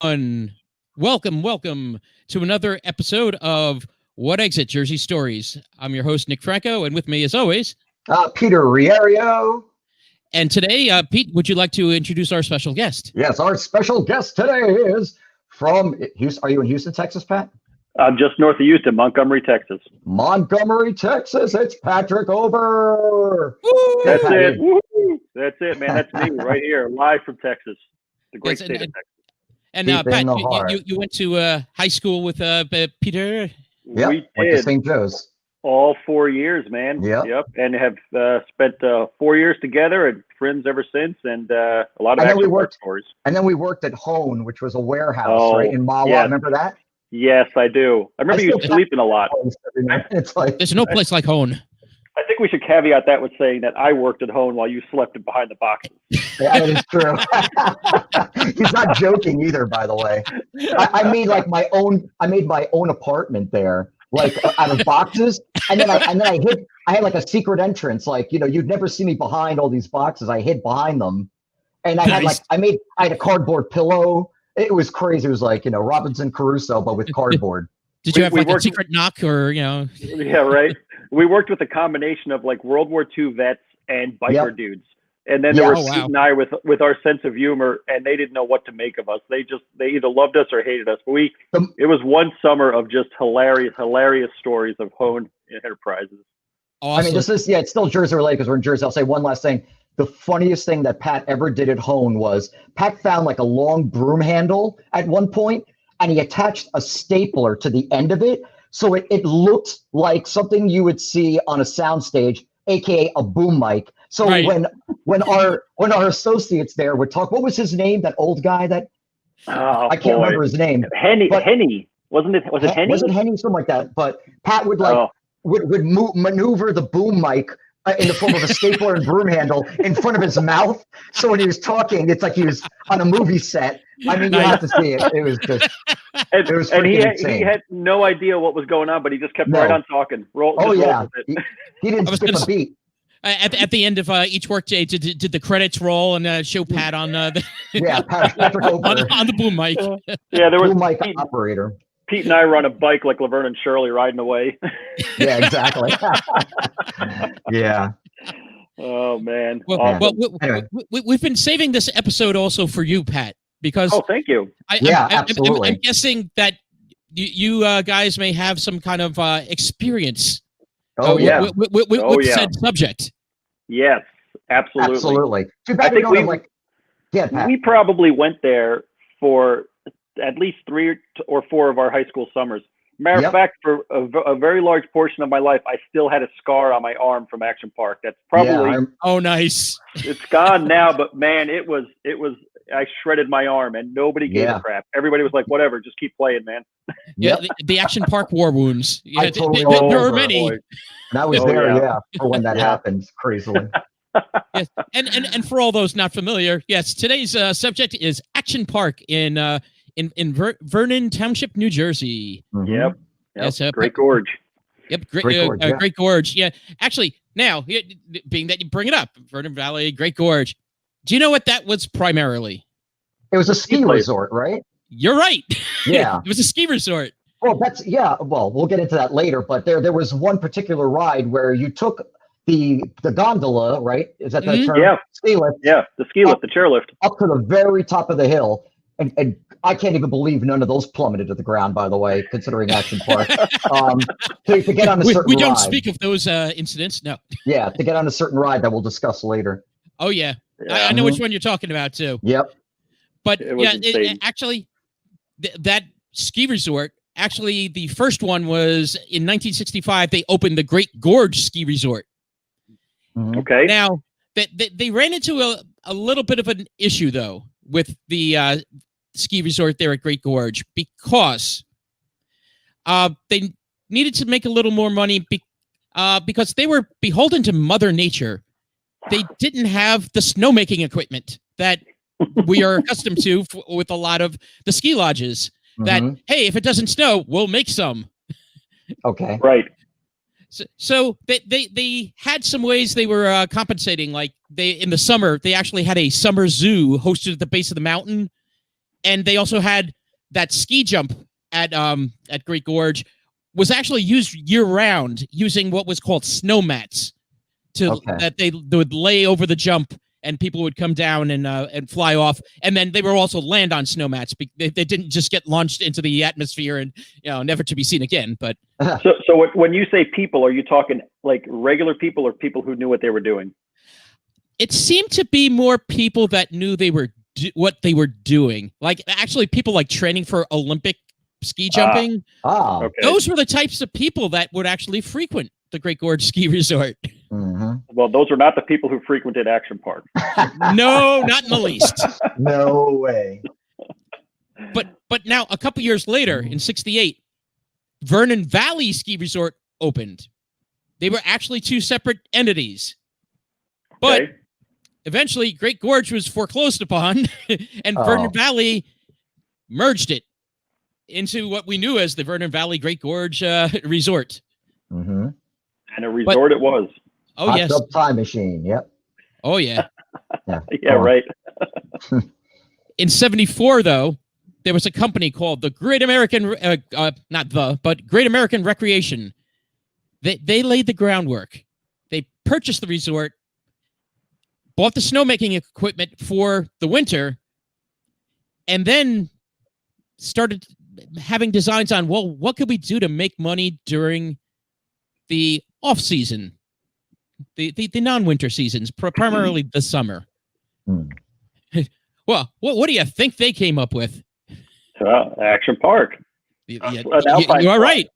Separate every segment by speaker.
Speaker 1: everyone. Welcome to another episode of What Exit Jersey Stories. I'm your host, Nick Fraco, and with me, as always,
Speaker 2: Peter Riario.
Speaker 1: And today, Pete, would you like to introduce our special guest?
Speaker 2: Yes, our special guest today is from Houston. Are you in Houston, Texas, Pat?
Speaker 3: I'm just north of Houston, Montgomery, Texas.
Speaker 2: Montgomery, Texas. It's Patrick Over.
Speaker 1: Woo!
Speaker 3: That's it. Woo! That's it, man. That's me right here, live from Texas, the great state of Texas.
Speaker 1: And Pat, you went to high school with Peter?
Speaker 2: Yeah,
Speaker 3: we
Speaker 2: went to
Speaker 3: did.
Speaker 2: St. Joe's.
Speaker 3: All 4 years, man.
Speaker 2: Yep.
Speaker 3: And have spent 4 years together and friends ever since, and a lot of action park stories.
Speaker 2: And then we worked at Hone, which was a warehouse, right, in Mawa.
Speaker 3: Yes.
Speaker 2: Remember that?
Speaker 3: Yes, I do. I remember you sleeping a lot.
Speaker 2: It's like
Speaker 1: There's no place like Hone.
Speaker 3: I think we should caveat that with saying that I worked at Hone while you slept behind the boxes.
Speaker 2: Yeah, that is true. He's not joking either, by the way. I made like my own. I made my own apartment there, like out of boxes, and then I hid. I had like a secret entrance, like you'd never see me behind all these boxes. I hid behind them, and I
Speaker 1: Nice.
Speaker 2: had I had a cardboard pillow. It was crazy. It was like Robinson Crusoe, but with cardboard.
Speaker 1: Did you have like a secret knock or
Speaker 3: Yeah, right. We worked with a combination of like World War II vets and biker dudes. And then there were Pete and I with our sense of humor, and they didn't know what to make of us. They either loved us or hated us. But it was one summer of just hilarious stories of Hone Enterprises.
Speaker 1: Awesome.
Speaker 2: I mean, it's still Jersey related because we're in Jersey. I'll say one last thing. The funniest thing that Pat ever did at Hone was Pat found like a long broom handle at one point, and he attached a stapler to the end of it. So it looked like something you would see on a soundstage, aka a boom mic. So when our associates there would talk, what was his name? That old guy that I can't remember his name.
Speaker 3: Henny, wasn't it? Was it Henny?
Speaker 2: Was it Henny? Something like that. But Pat would maneuver the boom mic in the form of a stapler and broom handle in front of his mouth. So when he was talking, it's like he was on a movie set. I mean, you have to see it. It was just, it was freaking insane.
Speaker 3: He had no idea what was going on, but he just kept right on talking.
Speaker 2: He didn't skip a beat.
Speaker 1: At the end of each workday, did the credits roll and show Pat on the
Speaker 2: Patrick Over
Speaker 1: on the boom mic?
Speaker 3: Yeah, there was
Speaker 2: boom mic operator.
Speaker 3: Pete and I were on a bike like Laverne and Shirley riding away.
Speaker 2: Yeah, exactly. Yeah.
Speaker 3: Oh man.
Speaker 1: We've been saving this episode also for you, Pat, because
Speaker 3: thank you.
Speaker 2: Absolutely.
Speaker 1: I'm guessing that you guys may have some kind of experience. With said subject.
Speaker 3: Yes, absolutely.
Speaker 2: Too bad we don't have Pat.
Speaker 3: We probably went there for at least 3 or 4 of our high school summers. Matter of fact, for a very large portion of my life, I still had a scar on my arm from Action Park. That's probably
Speaker 1: nice.
Speaker 3: It's gone now, but man, it was. I shredded my arm, and nobody gave a crap. Everybody was like, "Whatever, just keep playing, man."
Speaker 1: Yeah, the Action Park war wounds. Yeah, there are many.
Speaker 2: And I was there, for when that happened, crazily.
Speaker 1: Yes. And for all those not familiar, yes, today's subject is Action Park in Vernon Township, New Jersey.
Speaker 2: Mm-hmm.
Speaker 3: Yep.
Speaker 1: Yes,
Speaker 3: Great Gorge.
Speaker 1: Yep, Great Gorge. Yeah, actually, now being that you bring it up, Vernon Valley, Great Gorge. Do you know what that was primarily?
Speaker 2: It was a ski resort, right?
Speaker 1: You're right.
Speaker 2: Yeah,
Speaker 1: it was a ski resort.
Speaker 2: Well, Well, we'll get into that later. But there was one particular ride where you took the gondola, right? Is that the term?
Speaker 3: Yeah.
Speaker 2: Ski lift.
Speaker 3: Yeah, the ski lift, the chairlift.
Speaker 2: Up to the very top of the hill. And I can't even believe none of those plummeted to the ground, by the way, considering Action Park. To get on a certain ride.
Speaker 1: We don't speak of those incidents, no.
Speaker 2: Yeah, to get on a certain ride that we'll discuss later.
Speaker 1: Oh, yeah. I know which one you're talking about, too.
Speaker 2: Yep.
Speaker 1: But, actually, that ski resort, actually, the first one was in 1965, they opened the Great Gorge Ski Resort.
Speaker 2: Mm-hmm.
Speaker 3: Okay.
Speaker 1: Now, they ran into a little bit of an issue, though, with the ski resort there at Great Gorge, because they needed to make a little more money because they were beholden to Mother Nature. They didn't have the snowmaking equipment that we are accustomed to with a lot of the ski lodges. That, hey, if it doesn't snow, we'll make some.
Speaker 2: Okay.
Speaker 3: Right.
Speaker 1: So they had some ways they were compensating. Like in the summer, they actually had a summer zoo hosted at the base of the mountain. and they also had that ski jump at Great Gorge was actually used year round using what was called snow mats that they would lay over the jump and people would come down and fly off, and then they were also land on snow mats. They didn't just get launched into the atmosphere and never to be seen again. But
Speaker 3: so when you say people, are you talking like regular people or people who knew what they were doing?
Speaker 1: It seemed to be more people that knew what they were doing. Like actually people like training for Olympic ski jumping.
Speaker 3: Okay.
Speaker 1: Those were the types of people that would actually frequent the Great Gorge Ski Resort.
Speaker 2: Mm-hmm.
Speaker 3: Well, those are not the people who frequented Action Park.
Speaker 1: No, not in the least.
Speaker 2: No way.
Speaker 1: But now a couple years later, in '68, Vernon Valley Ski Resort opened. They were actually two separate entities. But eventually, Great Gorge was foreclosed upon, and Vernon Valley merged it into what we knew as the Vernon Valley Great Gorge Resort.
Speaker 2: Mm-hmm.
Speaker 3: And a resort it was.
Speaker 1: Oh, yes.
Speaker 2: Hot tub time machine, yep.
Speaker 1: Oh, yeah.
Speaker 3: Yeah, right.
Speaker 1: In '74, though, there was a company called the Great American, Great American Recreation. They laid the groundwork. They purchased the resort, bought the snowmaking equipment for the winter, and then started having designs on, well, what could we do to make money during the off-season, the non-winter seasons, primarily the summer. Well, what do you think they came up with?
Speaker 3: Action Park.
Speaker 1: You are right.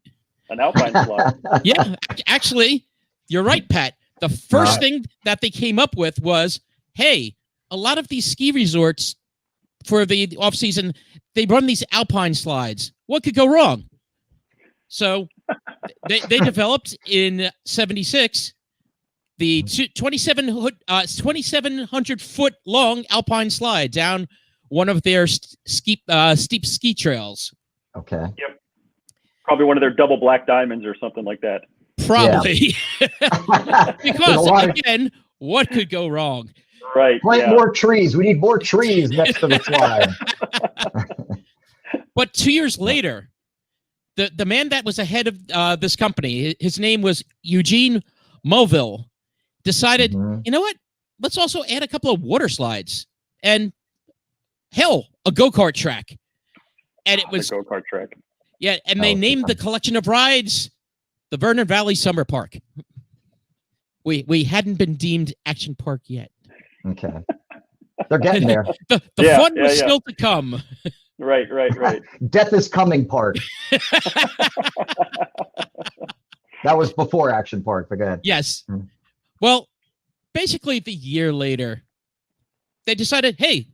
Speaker 3: An Alpine Slide.
Speaker 1: Yeah, actually, you're right, Pat. The first thing that they came up with was, hey, a lot of these ski resorts for the off-season, they run these Alpine slides. What could go wrong? So they developed in '76 the 2,700 foot long Alpine slide down one of their steep ski trails.
Speaker 2: Okay.
Speaker 3: Yep. Probably one of their double black diamonds or something like that.
Speaker 1: Probably. Because again, what could go wrong?
Speaker 3: Right.
Speaker 2: Plant more trees. We need more trees next to the slide.
Speaker 1: But 2 years later, the man that was ahead of this company, his name was Eugene Mulville, decided, you know what? Let's also add a couple of water slides and hell, a go-kart track. And it was
Speaker 3: a go-kart track.
Speaker 1: Yeah, and they named the collection of rides the Vernon Valley Summer Park. We hadn't been deemed Action Park yet.
Speaker 2: Okay. They're getting there.
Speaker 1: The fun was still to come.
Speaker 3: Right.
Speaker 2: Death is coming park. That was before Action Park, but go ahead.
Speaker 1: Yes. Well, basically the year later, they decided, hey,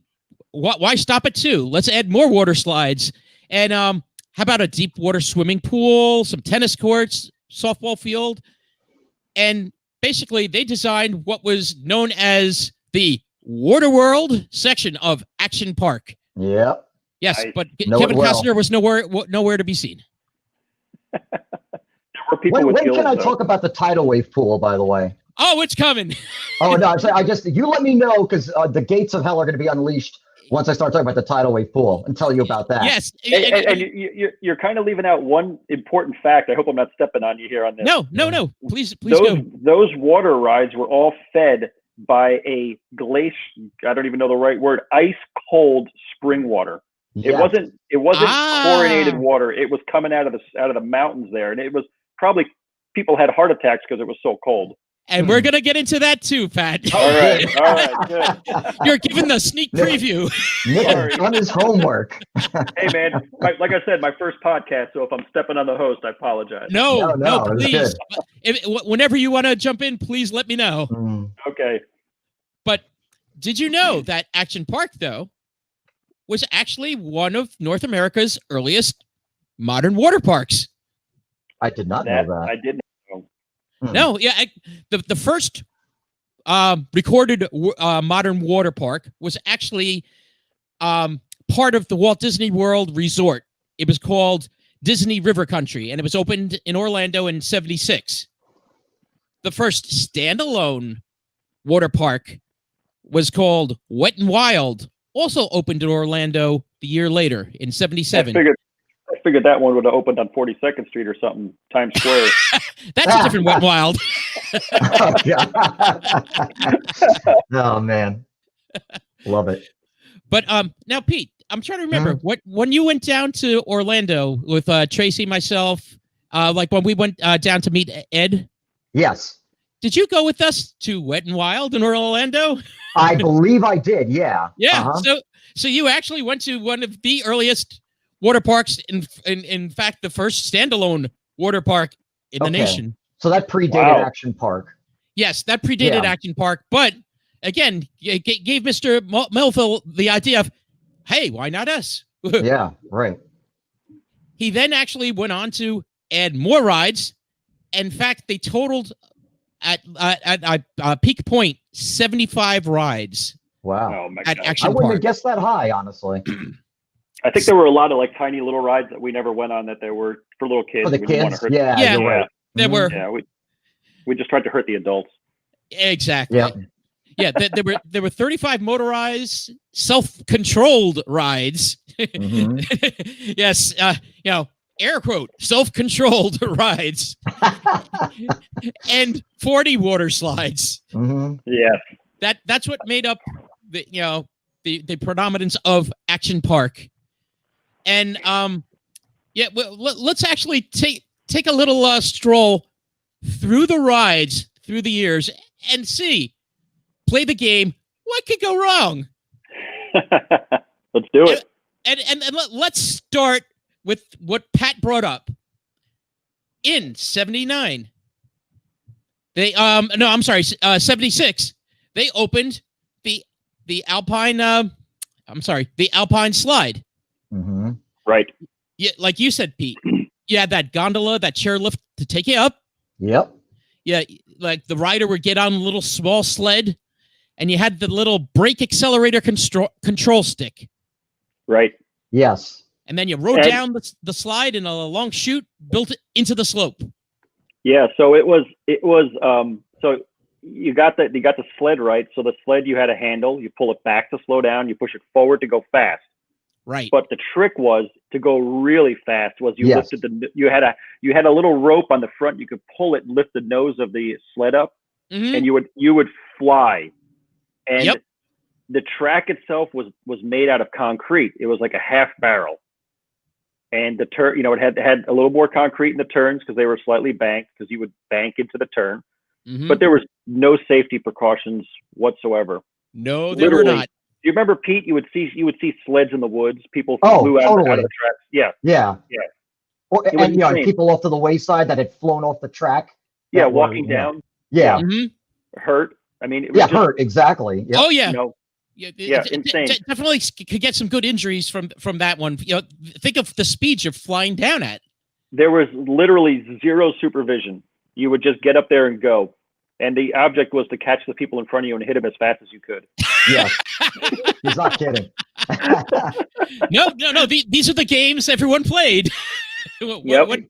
Speaker 1: why stop at 2? Let's add more water slides. And how about a deep water swimming pool, some tennis courts, softball field? And basically they designed what was known as the Water World section of Action Park.
Speaker 2: Yep.
Speaker 1: Yes, but Kevin Costner was nowhere to be seen.
Speaker 2: When can I talk about the tidal wave pool, by the way?
Speaker 1: Oh, it's coming.
Speaker 2: Oh, no, you let me know, because the gates of hell are going to be unleashed once I start talking about the tidal wave pool and tell you about that.
Speaker 1: Yes.
Speaker 3: And you're kind of leaving out one important fact. I hope I'm not stepping on you here on this.
Speaker 1: No. Please go.
Speaker 3: Those water rides were all fed by a glacier. I don't even know the right word. Ice cold spring water. Yes. It wasn't chlorinated water. It was coming out of the mountains there, and it was probably people had heart attacks because it was so cold.
Speaker 1: And we're gonna get into that too, Pat.
Speaker 3: All right, good.
Speaker 1: You're giving the sneak preview.
Speaker 2: Nick has done his homework.
Speaker 3: Hey, man, like I said, my first podcast. So if I'm stepping on the host, I apologize.
Speaker 1: No, please. Whenever you want to jump in, please let me know.
Speaker 3: Okay.
Speaker 1: But did you know that Action Park, though, was actually one of North America's earliest modern water parks?
Speaker 2: I did not know that.
Speaker 3: I didn't know.
Speaker 1: No, yeah. The first recorded modern water park was actually part of the Walt Disney World Resort. It was called Disney River Country, and it was opened in Orlando in '76. The first standalone water park was called Wet and Wild, also opened in Orlando the year later in '77.
Speaker 3: I figured that one would have opened on 42nd Street or something, Times Square.
Speaker 1: That's a different Wet n Wild.
Speaker 2: Oh man, love it.
Speaker 1: But now Pete, I'm trying to remember when you went down to Orlando with Tracy, myself, like when we went down to meet Ed.
Speaker 2: Yes.
Speaker 1: Did you go with us to Wet n Wild in Orlando?
Speaker 2: I believe I did. Yeah.
Speaker 1: Yeah. So you actually went to one of the earliest water parks, in fact, the first standalone water park in the nation.
Speaker 2: So that predated Action Park.
Speaker 1: Yes, that predated Action Park, but again, it gave Mr. Melville the idea of, hey, why not us?
Speaker 2: Yeah, right.
Speaker 1: He then actually went on to add more rides. In fact, they totaled at peak point 75 rides.
Speaker 2: Wow.
Speaker 3: Oh my
Speaker 1: at
Speaker 3: God.
Speaker 1: Action
Speaker 2: I wouldn't
Speaker 1: Park.
Speaker 2: have guessed that high, honestly.
Speaker 3: I think there were a lot of like tiny little rides that we never went on that there were for little kids.
Speaker 2: For the
Speaker 3: We didn't want
Speaker 2: kids,
Speaker 3: to hurt
Speaker 2: yeah, you're right.
Speaker 1: There were.
Speaker 3: Yeah, we just tried to hurt the adults.
Speaker 1: Exactly.
Speaker 2: Yeah.
Speaker 1: Yeah, there were 35 motorized, self-controlled rides. Yes, air quote, self-controlled rides, and 40 water slides.
Speaker 3: Yeah,
Speaker 1: That's what made up the predominance of Action Park. And well, let's actually take a little stroll through the rides through the years and play the game. What could go wrong?
Speaker 3: Let's do it.
Speaker 1: And let's start with what Pat brought up. In '79, they 76, they opened the Alpine the Alpine Slide.
Speaker 3: Right.
Speaker 1: Yeah, like you said, Pete. You had that gondola, that chairlift to take you up.
Speaker 2: Yep.
Speaker 1: Yeah, like the rider would get on a little small sled, and you had the little brake accelerator control stick.
Speaker 3: Right.
Speaker 2: Yes.
Speaker 1: And then you rode down the slide in a long chute built into the slope.
Speaker 3: Yeah, so it was so you got the sled right. So the sled, you had a handle, you pull it back to slow down, you push it forward to go fast.
Speaker 1: Right.
Speaker 3: But the trick was to go really fast was you lifted you had a little rope on the front, you could pull it, lift the nose of the sled up, and you would fly. And the track itself was made out of concrete. It was like a half barrel. And the turn, it had a little more concrete in the turns because they were slightly banked, because you would bank into the turn. But there was no safety precautions whatsoever.
Speaker 1: No, there were not.
Speaker 3: You remember, Pete? You would see sleds in the woods. People flew out of the tracks. Yeah.
Speaker 2: And people off to the wayside that had flown off the track.
Speaker 3: Yeah, walking down.
Speaker 2: Yeah.
Speaker 3: Hurt. I mean, it was
Speaker 2: hurt. Exactly. Yep.
Speaker 1: Oh yeah.
Speaker 3: Insane.
Speaker 1: Definitely could get some good injuries from that one. Think of the speeds you're flying down at.
Speaker 3: There was literally zero supervision. You would just get up there and go. And the object was to catch the people in front of you and hit them as fast as you could.
Speaker 2: Yeah. He's not kidding.
Speaker 1: No. These are the games everyone played. When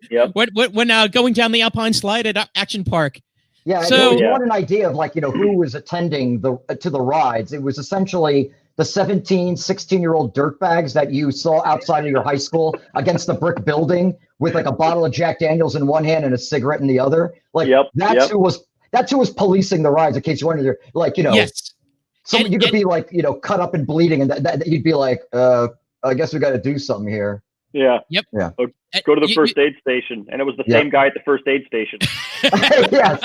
Speaker 1: going down the Alpine Slide at Action Park.
Speaker 2: Yeah. So if you want an idea of who was attending to the rides, it was essentially the 17, 16-year-old dirtbags that you saw outside of your high school against the brick building with like a bottle of Jack Daniels in one hand and a cigarette in the other. That's who was policing the rides. In case you wondered,
Speaker 1: yes.
Speaker 2: You could be cut up and bleeding, and that you'd be like, I guess we got to do something here.
Speaker 3: Yeah.
Speaker 1: Yep.
Speaker 2: Yeah.
Speaker 3: Go to the first aid station, and it was the same guy at the first aid station.
Speaker 2: Yes.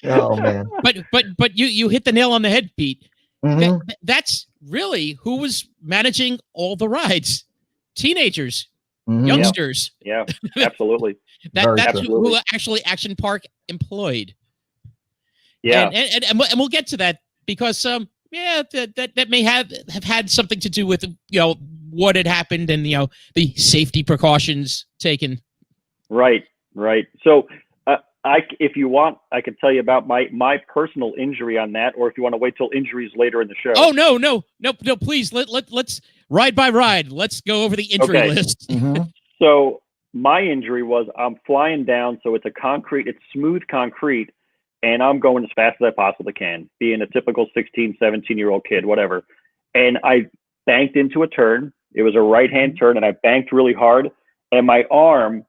Speaker 2: Oh man.
Speaker 1: But you hit the nail on the head, Pete. That's really who was managing all the rides. Teenagers, youngsters.
Speaker 3: Yeah, absolutely.
Speaker 1: That's who actually Action Park employed.
Speaker 3: Yeah,
Speaker 1: and we'll get to that because that may have had something to do with what had happened and the safety precautions taken. Right.
Speaker 3: So if you want, I could tell you about my personal injury on that, or if you want to wait till injuries later in the show.
Speaker 1: Oh no! Please let's ride by ride. Let's go over the injury list.
Speaker 3: So my injury was I'm flying down, so it's smooth concrete, and I'm going as fast as I possibly can, being a typical 16, 17-year-old kid, whatever. And I banked into a turn. It was a right-hand turn, and I banked really hard, and my arm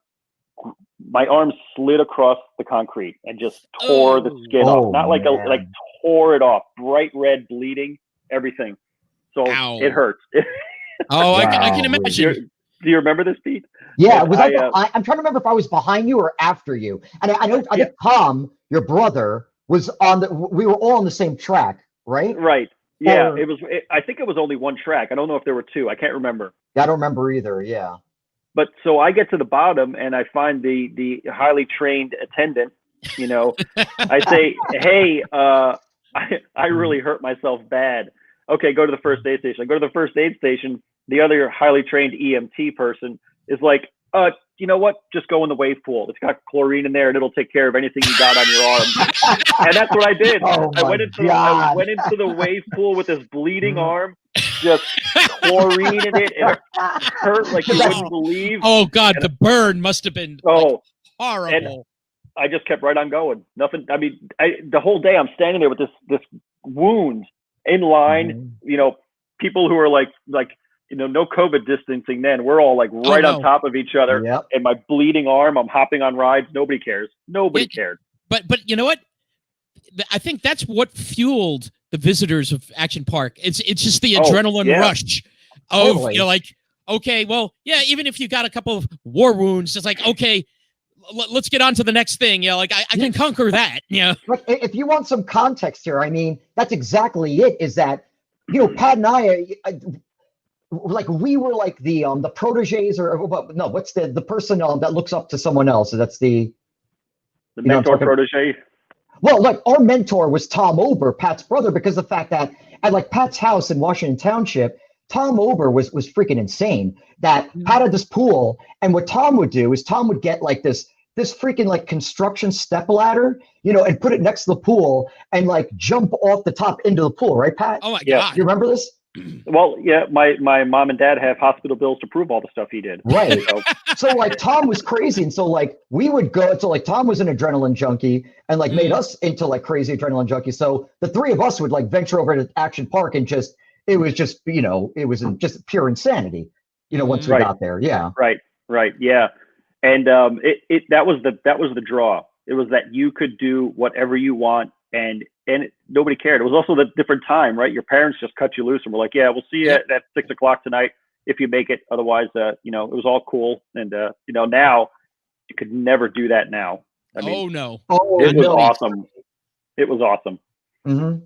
Speaker 3: slid across the concrete and just tore the skin off. Not like like tore it off, bright red, bleeding, everything. So it hurts.
Speaker 1: Wow. I can imagine.
Speaker 3: Do you remember this, Pete?
Speaker 2: Yeah, I'm trying to remember if I was behind you or after you. And I think Tom, your brother, was we were all on the same track, right?
Speaker 3: Right. Yeah, I think it was only one track. I don't know if there were two. I can't remember.
Speaker 2: I don't remember either. Yeah.
Speaker 3: But so I get to the bottom and I find the highly trained attendant. You know, I say, "Hey, I really hurt myself bad." Okay, go to the first aid station. I go to the first aid station. The other highly trained EMT person is like, you know what? Just go in the wave pool. It's got chlorine in there, and it'll take care of anything you got on your arm. And that's what I did. I went into the wave pool with this bleeding arm, just chlorine in it. It hurt like you wouldn't believe.
Speaker 1: Oh God, the burn must have been horrible.
Speaker 3: And I just kept right on going. Nothing. I mean, the whole day I'm standing there with this wound in line. You know, people who are like. You know, no COVID distancing then. We're all like right on top of each other. Yep. And my bleeding arm, I'm hopping on rides. Nobody cares. Nobody cared. But
Speaker 1: you know what? I think that's what fueled the visitors of Action Park. It's just the adrenaline rush of, you know, like, okay, well, yeah, even if you got a couple of war wounds, it's like, okay, let's get on to the next thing. You know, like I can conquer that. Yeah. You know?
Speaker 2: If you want some context here, I mean, that's exactly it, is that, you know, Pat and I like we were like the proteges what's the person that looks up to someone else? So that's the
Speaker 3: mentor protege.
Speaker 2: Well, like our mentor was Tom Ober, Pat's brother, because the fact that at like Pat's house in Washington Township, Tom Ober was freaking insane. That Pat had this pool, and what Tom would do is Tom would get like this freaking like construction step ladder, you know, and put it next to the pool and like jump off the top into the pool, right, Pat?
Speaker 1: Oh my God.
Speaker 2: You remember this?
Speaker 3: Well, yeah, my mom and dad have hospital bills to prove all the stuff he did.
Speaker 2: Right. So like Tom was crazy. And so like we would go, so like Tom was an adrenaline junkie and like made us into like crazy adrenaline junkies. So the three of us would like venture over to Action Park and it was just, you know, it was just pure insanity, you know, once we got there. Yeah.
Speaker 3: Right. Yeah. And that was the draw. It was that you could do whatever you want and nobody cared. It was also the different time, right? Your parents just cut you loose and were like, yeah, we'll see you at 6 o'clock tonight if you make it. Otherwise, you know, it was all cool. And, you know, now you could never do that now. I mean, it was awesome. It was awesome.
Speaker 1: Mm-hmm.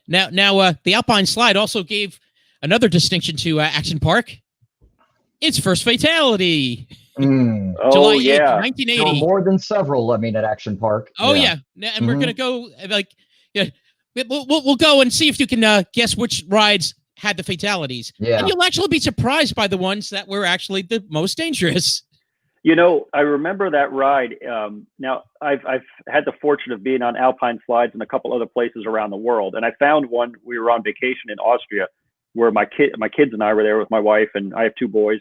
Speaker 1: Now, the Alpine Slide also gave another distinction to Action Park. Its first fatality. July 8th, 1980.
Speaker 2: So more than several, I mean, at Action Park.
Speaker 1: And we're gonna go like, we'll go and see if you can guess which rides had the fatalities. Yeah, and you'll actually be surprised by the ones that were actually the most dangerous.
Speaker 3: You know, I remember that ride. Now, I've had the fortune of being on Alpine Slides in a couple other places around the world, and I found one. We were on vacation in Austria, where my kids and I were there with my wife, and I have two boys.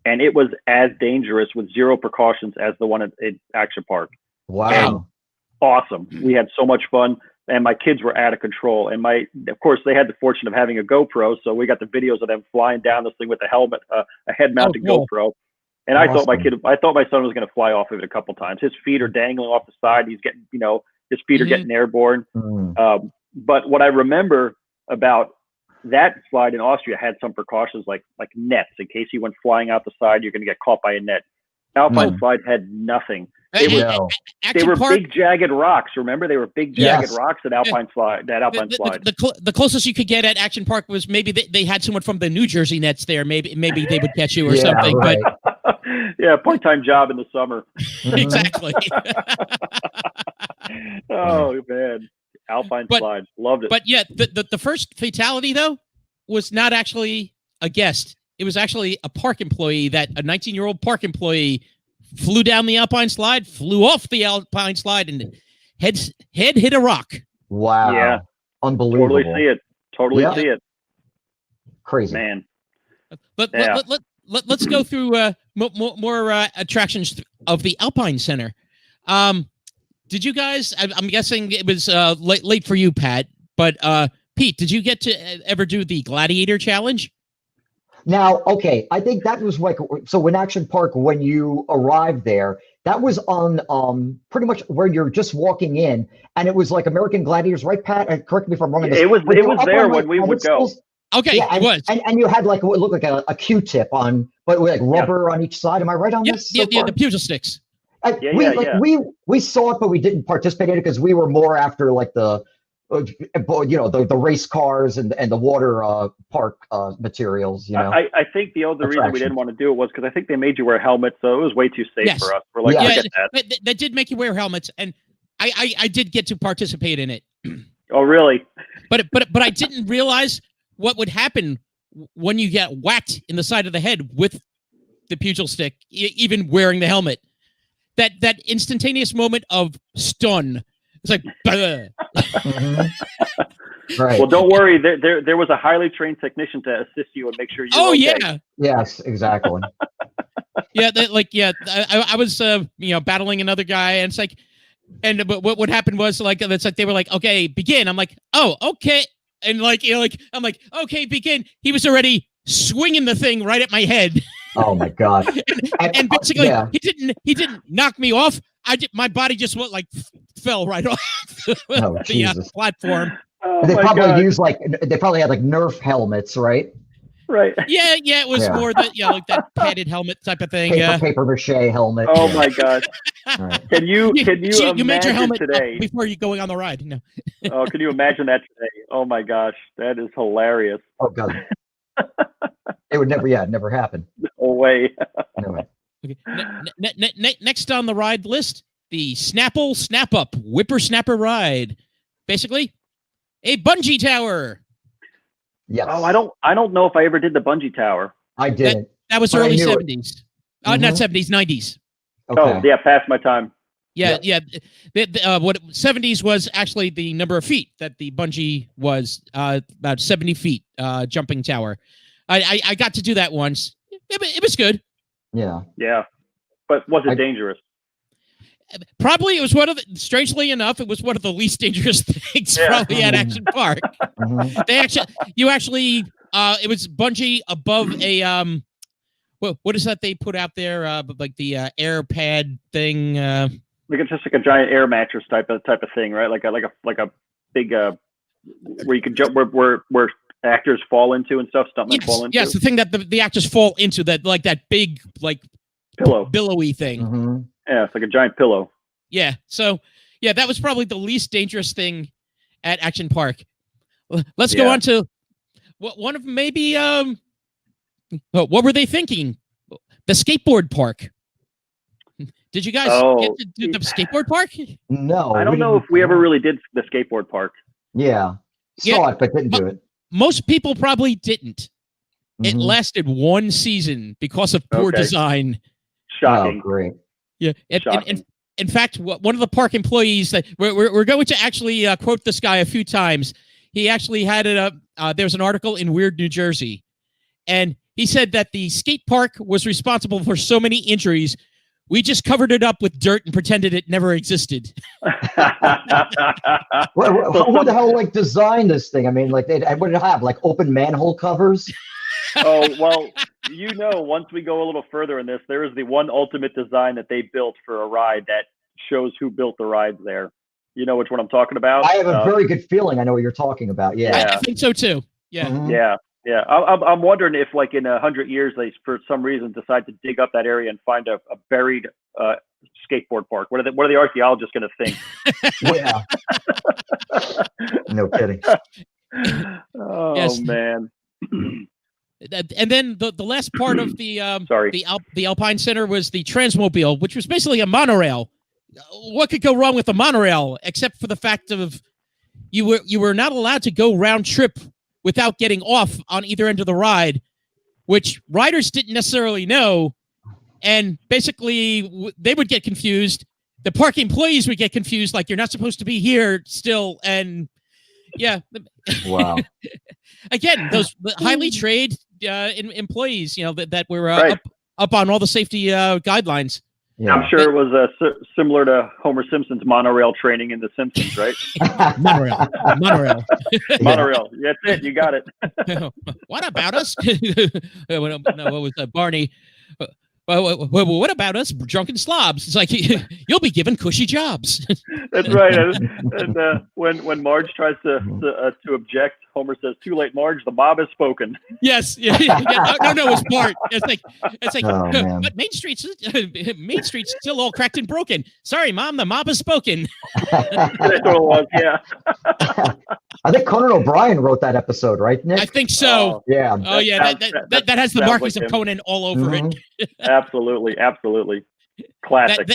Speaker 3: And it was as dangerous with zero precautions as the one at Action Park.
Speaker 2: Wow.
Speaker 3: And awesome. We had so much fun and my kids were out of control. And of course they had the fortune of having a GoPro. So we got the videos of them flying down this thing with a helmet, a head mounted GoPro. And I thought my son was going to fly off of it a couple times. His feet are dangling off the side. He's getting, you know, his feet are getting airborne. But what I remember about that slide in Austria had some precautions like nets in case he went flying out the side. You're going to get caught by a net. Alpine Slide had nothing. They were big jagged rocks. Remember, they were big jagged rocks at Alpine Slide. That Alpine Slide.
Speaker 1: The closest you could get at Action Park was maybe they had someone from the New Jersey Nets there. Maybe they would catch you or something.
Speaker 2: Right.
Speaker 1: But
Speaker 3: yeah, part-time job in the summer.
Speaker 1: Exactly.
Speaker 3: Oh man. Alpine Slide. Loved it.
Speaker 1: But yeah, the first fatality, though, was not actually a guest. It was actually a park employee a 19-year-old park employee flew down the Alpine Slide, flew off the Alpine Slide, and head hit a rock.
Speaker 2: Wow.
Speaker 3: Yeah.
Speaker 2: Unbelievable.
Speaker 3: Totally see it.
Speaker 2: Crazy.
Speaker 3: Man.
Speaker 1: Let's go through more attractions of the Alpine Center. Did you guys? I'm guessing it was late for you, Pat. But Pete, did you get to ever do the Gladiator challenge?
Speaker 2: Now, okay, I think that was like, so in Action Park, when you arrived there, that was on pretty much where you're just walking in, and it was like American Gladiators, right, Pat? Correct me if I'm wrong on this.
Speaker 3: It was there when we would go.
Speaker 1: Okay,
Speaker 2: yeah,
Speaker 1: it was.
Speaker 2: And you had like what looked like a Q-tip on, but with like rubber on each side. Am I right on this?
Speaker 1: Yeah, the Puget sticks.
Speaker 2: We saw it, but we didn't participate in it because we were more after like the race cars and the water park materials.
Speaker 3: I think the other reason we didn't want to do it was because I think they made you wear helmets, so it was way too safe for us. We're like,
Speaker 1: yeah, that did make you wear helmets, and I did get to participate in it.
Speaker 3: Oh, really?
Speaker 1: But I didn't realize what would happen when you get whacked in the side of the head with the pugil stick, even wearing the helmet. That instantaneous moment of stun. It's like,
Speaker 2: right.
Speaker 3: Well, don't worry. There was a highly trained technician to assist you and make sure you.
Speaker 1: Oh,
Speaker 3: okay.
Speaker 1: yeah.
Speaker 2: Yes, exactly.
Speaker 1: I was battling another guy, and it's like, and what would happen was like it's like they were like, okay, begin. I'm like, oh, okay, and I'm like, okay, begin. He was already swinging the thing right at my head.
Speaker 2: Oh my god!
Speaker 1: and basically, he didn't knock me off. My body just went fell right off the platform.
Speaker 2: Oh, they probably had like Nerf helmets, right?
Speaker 3: Right.
Speaker 1: Yeah, it was more that like that padded helmet type of thing.
Speaker 2: Paper mache helmet.
Speaker 3: Oh my god! Right. Can you
Speaker 1: made your helmet
Speaker 3: today
Speaker 1: before you going on the ride? No.
Speaker 3: Oh, can you imagine that today? Oh my gosh, that is hilarious.
Speaker 2: Oh god. It would never happen.
Speaker 3: No way.
Speaker 2: No way.
Speaker 1: Okay. Next on the ride list, the Snapple Snap Up Whippersnapper ride. Basically, a bungee tower.
Speaker 2: Yes.
Speaker 3: Oh, I don't know if I ever did the bungee tower.
Speaker 2: I did.
Speaker 1: That was early 70s. Not 70s, 90s.
Speaker 2: Okay.
Speaker 3: Oh, yeah, past my time.
Speaker 1: Yeah. What 70s was actually the number of feet that the bungee was, about 70 feet jumping tower. I got to do that once. It was good.
Speaker 2: Yeah.
Speaker 3: Yeah. But was it dangerous?
Speaker 1: Probably it was strangely enough, it was one of the least dangerous things probably at Action Park. It was bungee above a, what is that they put out there? Like the air pad thing.
Speaker 3: Like it's just like a giant air mattress type of thing, right? Like a big, where you can jump, where actors fall into and stuff, stuntmen fall into.
Speaker 1: Yes, the thing that the actors fall into, that big
Speaker 3: pillow,
Speaker 1: billowy thing.
Speaker 2: Mm-hmm.
Speaker 3: Yeah, it's like a giant pillow.
Speaker 1: Yeah, so that was probably the least dangerous thing at Action Park. Let's go on to one of maybe what were they thinking? The skateboard park. Did you guys get to do the skateboard park?
Speaker 2: No,
Speaker 3: I don't know if we ever really did the skateboard park.
Speaker 2: Yeah, saw it but didn't do it.
Speaker 1: Most people probably didn't. It lasted one season because of poor design.
Speaker 3: Shocking.
Speaker 2: Oh, great.
Speaker 1: Yeah. In fact, one of the park employees that we're going to actually quote this guy a few times. He actually had it up. There's an article in Weird New Jersey, and he said that the skate park was responsible for so many injuries. We just covered it up with dirt and pretended it never existed.
Speaker 2: Who the hell designed this thing? I mean, what did it have? Like open manhole covers?
Speaker 3: Oh, well, once we go a little further in this, there is the one ultimate design that they built for a ride that shows who built the rides there. You know which one I'm talking about?
Speaker 2: I have a very good feeling I know what you're talking about. Yeah.
Speaker 1: I think so too. Yeah.
Speaker 2: Mm-hmm.
Speaker 3: Yeah. I'm wondering if in 100 years, they, for some reason, decide to dig up that area and find a buried skateboard park. What are the archaeologists going to think?
Speaker 2: Yeah. No kidding.
Speaker 3: Oh, yes. Man.
Speaker 1: And then the last part of the the Alpine Center was the Transmobile, which was basically a monorail. What could go wrong with a monorail except for the fact of you were not allowed to go round trip without getting off on either end of the ride, which riders didn't necessarily know, and basically they would get confused. The park employees would get confused, like you're not supposed to be here still, and
Speaker 2: wow.
Speaker 1: Again, those highly trained employees, that were up on all the safety guidelines.
Speaker 2: Yeah.
Speaker 3: I'm sure it was similar to Homer Simpson's monorail training in The Simpsons, right?
Speaker 1: Monorail.
Speaker 3: Monorail. That's it. You got it.
Speaker 1: What about us? No, what was that? Barney? What about us drunken slobs? It's like you'll be given cushy jobs.
Speaker 3: That's right. And when Marge tries to object, Homer says, "Too late, Marge. The mob has spoken." Yes.
Speaker 1: No, it's Bart. It's like, but Main Street's still all cracked and broken. Sorry, Mom. The mob has spoken.
Speaker 3: That's what it was. Yeah.
Speaker 2: I think Conan O'Brien wrote that episode, right, Nick?
Speaker 1: I think so.
Speaker 2: Yeah.
Speaker 1: Oh yeah. That has the markings of Conan all over it.
Speaker 3: Absolutely. Classic.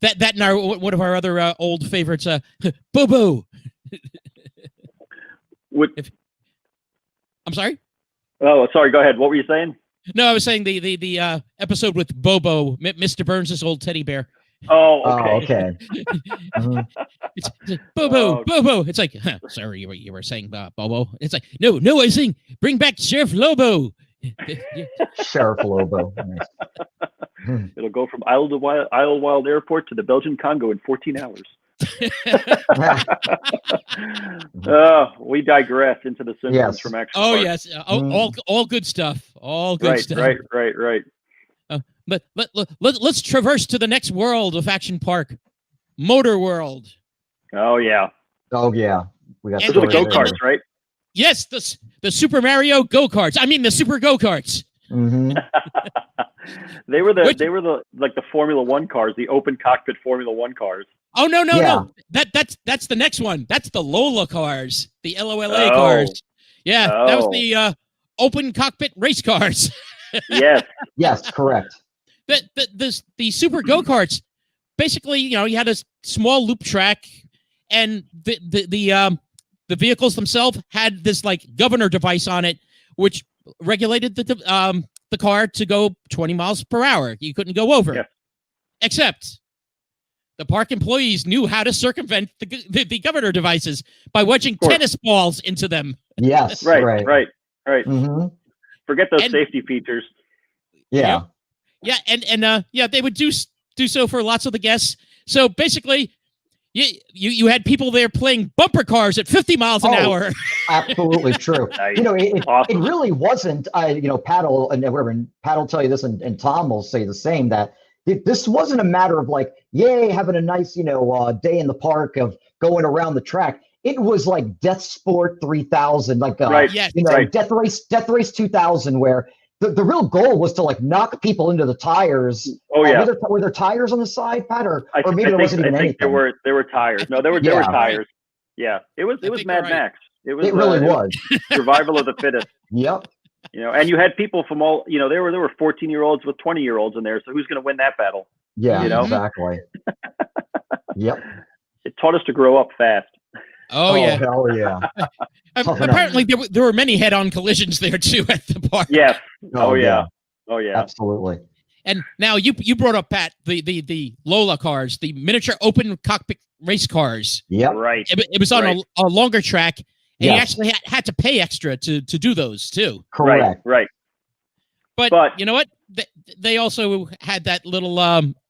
Speaker 1: That and one of our other old favorites, Bobo. I'm sorry.
Speaker 3: Oh, sorry. Go ahead. What were you saying?
Speaker 1: No, I was saying the episode with Bobo, Mr. Burns' old teddy bear.
Speaker 3: Oh, okay.
Speaker 1: It's Bobo. It's like, sorry, you were saying Bobo. It's like, no, I was saying, bring back Sheriff Lobo.
Speaker 2: Sheriff Lobo. Nice.
Speaker 3: It'll go from Idlewild Airport to the Belgian Congo in 14 hours. We digress into the Simpsons from Action Park.
Speaker 1: Yes. All good stuff. All good stuff.
Speaker 3: Right.
Speaker 1: But let's traverse to the next world of Action Park, Motor World.
Speaker 3: Oh yeah.
Speaker 2: We got
Speaker 3: the go-karts, right?
Speaker 1: Yes, the Super Mario go-karts. I mean the Super go-karts.
Speaker 2: Mm-hmm.
Speaker 3: They were the like the Formula One cars, the open cockpit Formula One cars.
Speaker 1: Oh no. That's the next one. That's the LOLA cars, the LOLA cars. Yeah, that was the open cockpit race cars.
Speaker 2: Yes, correct.
Speaker 1: The Super go-karts, basically, you had a small loop track, and the vehicles themselves had this like governor device on it, which regulated the car to go 20 miles per hour. You couldn't go over, except the park employees knew how to circumvent the governor devices by wedging tennis balls into them.
Speaker 2: Yes,
Speaker 3: right.
Speaker 2: Mm-hmm.
Speaker 3: Forget those safety features.
Speaker 2: Yeah,
Speaker 1: and they would do so for lots of the guests. So basically, you had people there playing bumper cars at 50 miles an hour.
Speaker 2: Absolutely true.
Speaker 3: Nice.
Speaker 2: It really wasn't. Pat will tell you this, and Tom will say the same, that this wasn't a matter of like, yay, having a nice day in the park of going around the track. It was like Death Sport 3000, like Death Race 2000, where the real goal was to like knock people into the tires. Oh yeah. Were there tires on the side, Pat, or maybe there wasn't even anything?
Speaker 3: There were tires. No, there were tires. Yeah, it was Mad Max. It really was survival of the fittest.
Speaker 2: Yep.
Speaker 3: And you had people from all. There were 14-year-olds with 20-year-olds in there. So who's going to win that battle?
Speaker 2: Yeah, exactly. Yep.
Speaker 3: It taught us to grow up fast.
Speaker 1: Oh yeah.
Speaker 2: Hell yeah.
Speaker 1: Apparently there were many head-on collisions there too at the park.
Speaker 3: Yes. Oh yeah.
Speaker 2: Absolutely.
Speaker 1: And now you brought up, Pat, the LOLA cars, the miniature open cockpit race cars.
Speaker 2: Yeah.
Speaker 3: Right.
Speaker 1: It was on a longer track, and you actually had to pay extra to do those too.
Speaker 2: Correct.
Speaker 3: Right.
Speaker 1: But you know what? They also had that little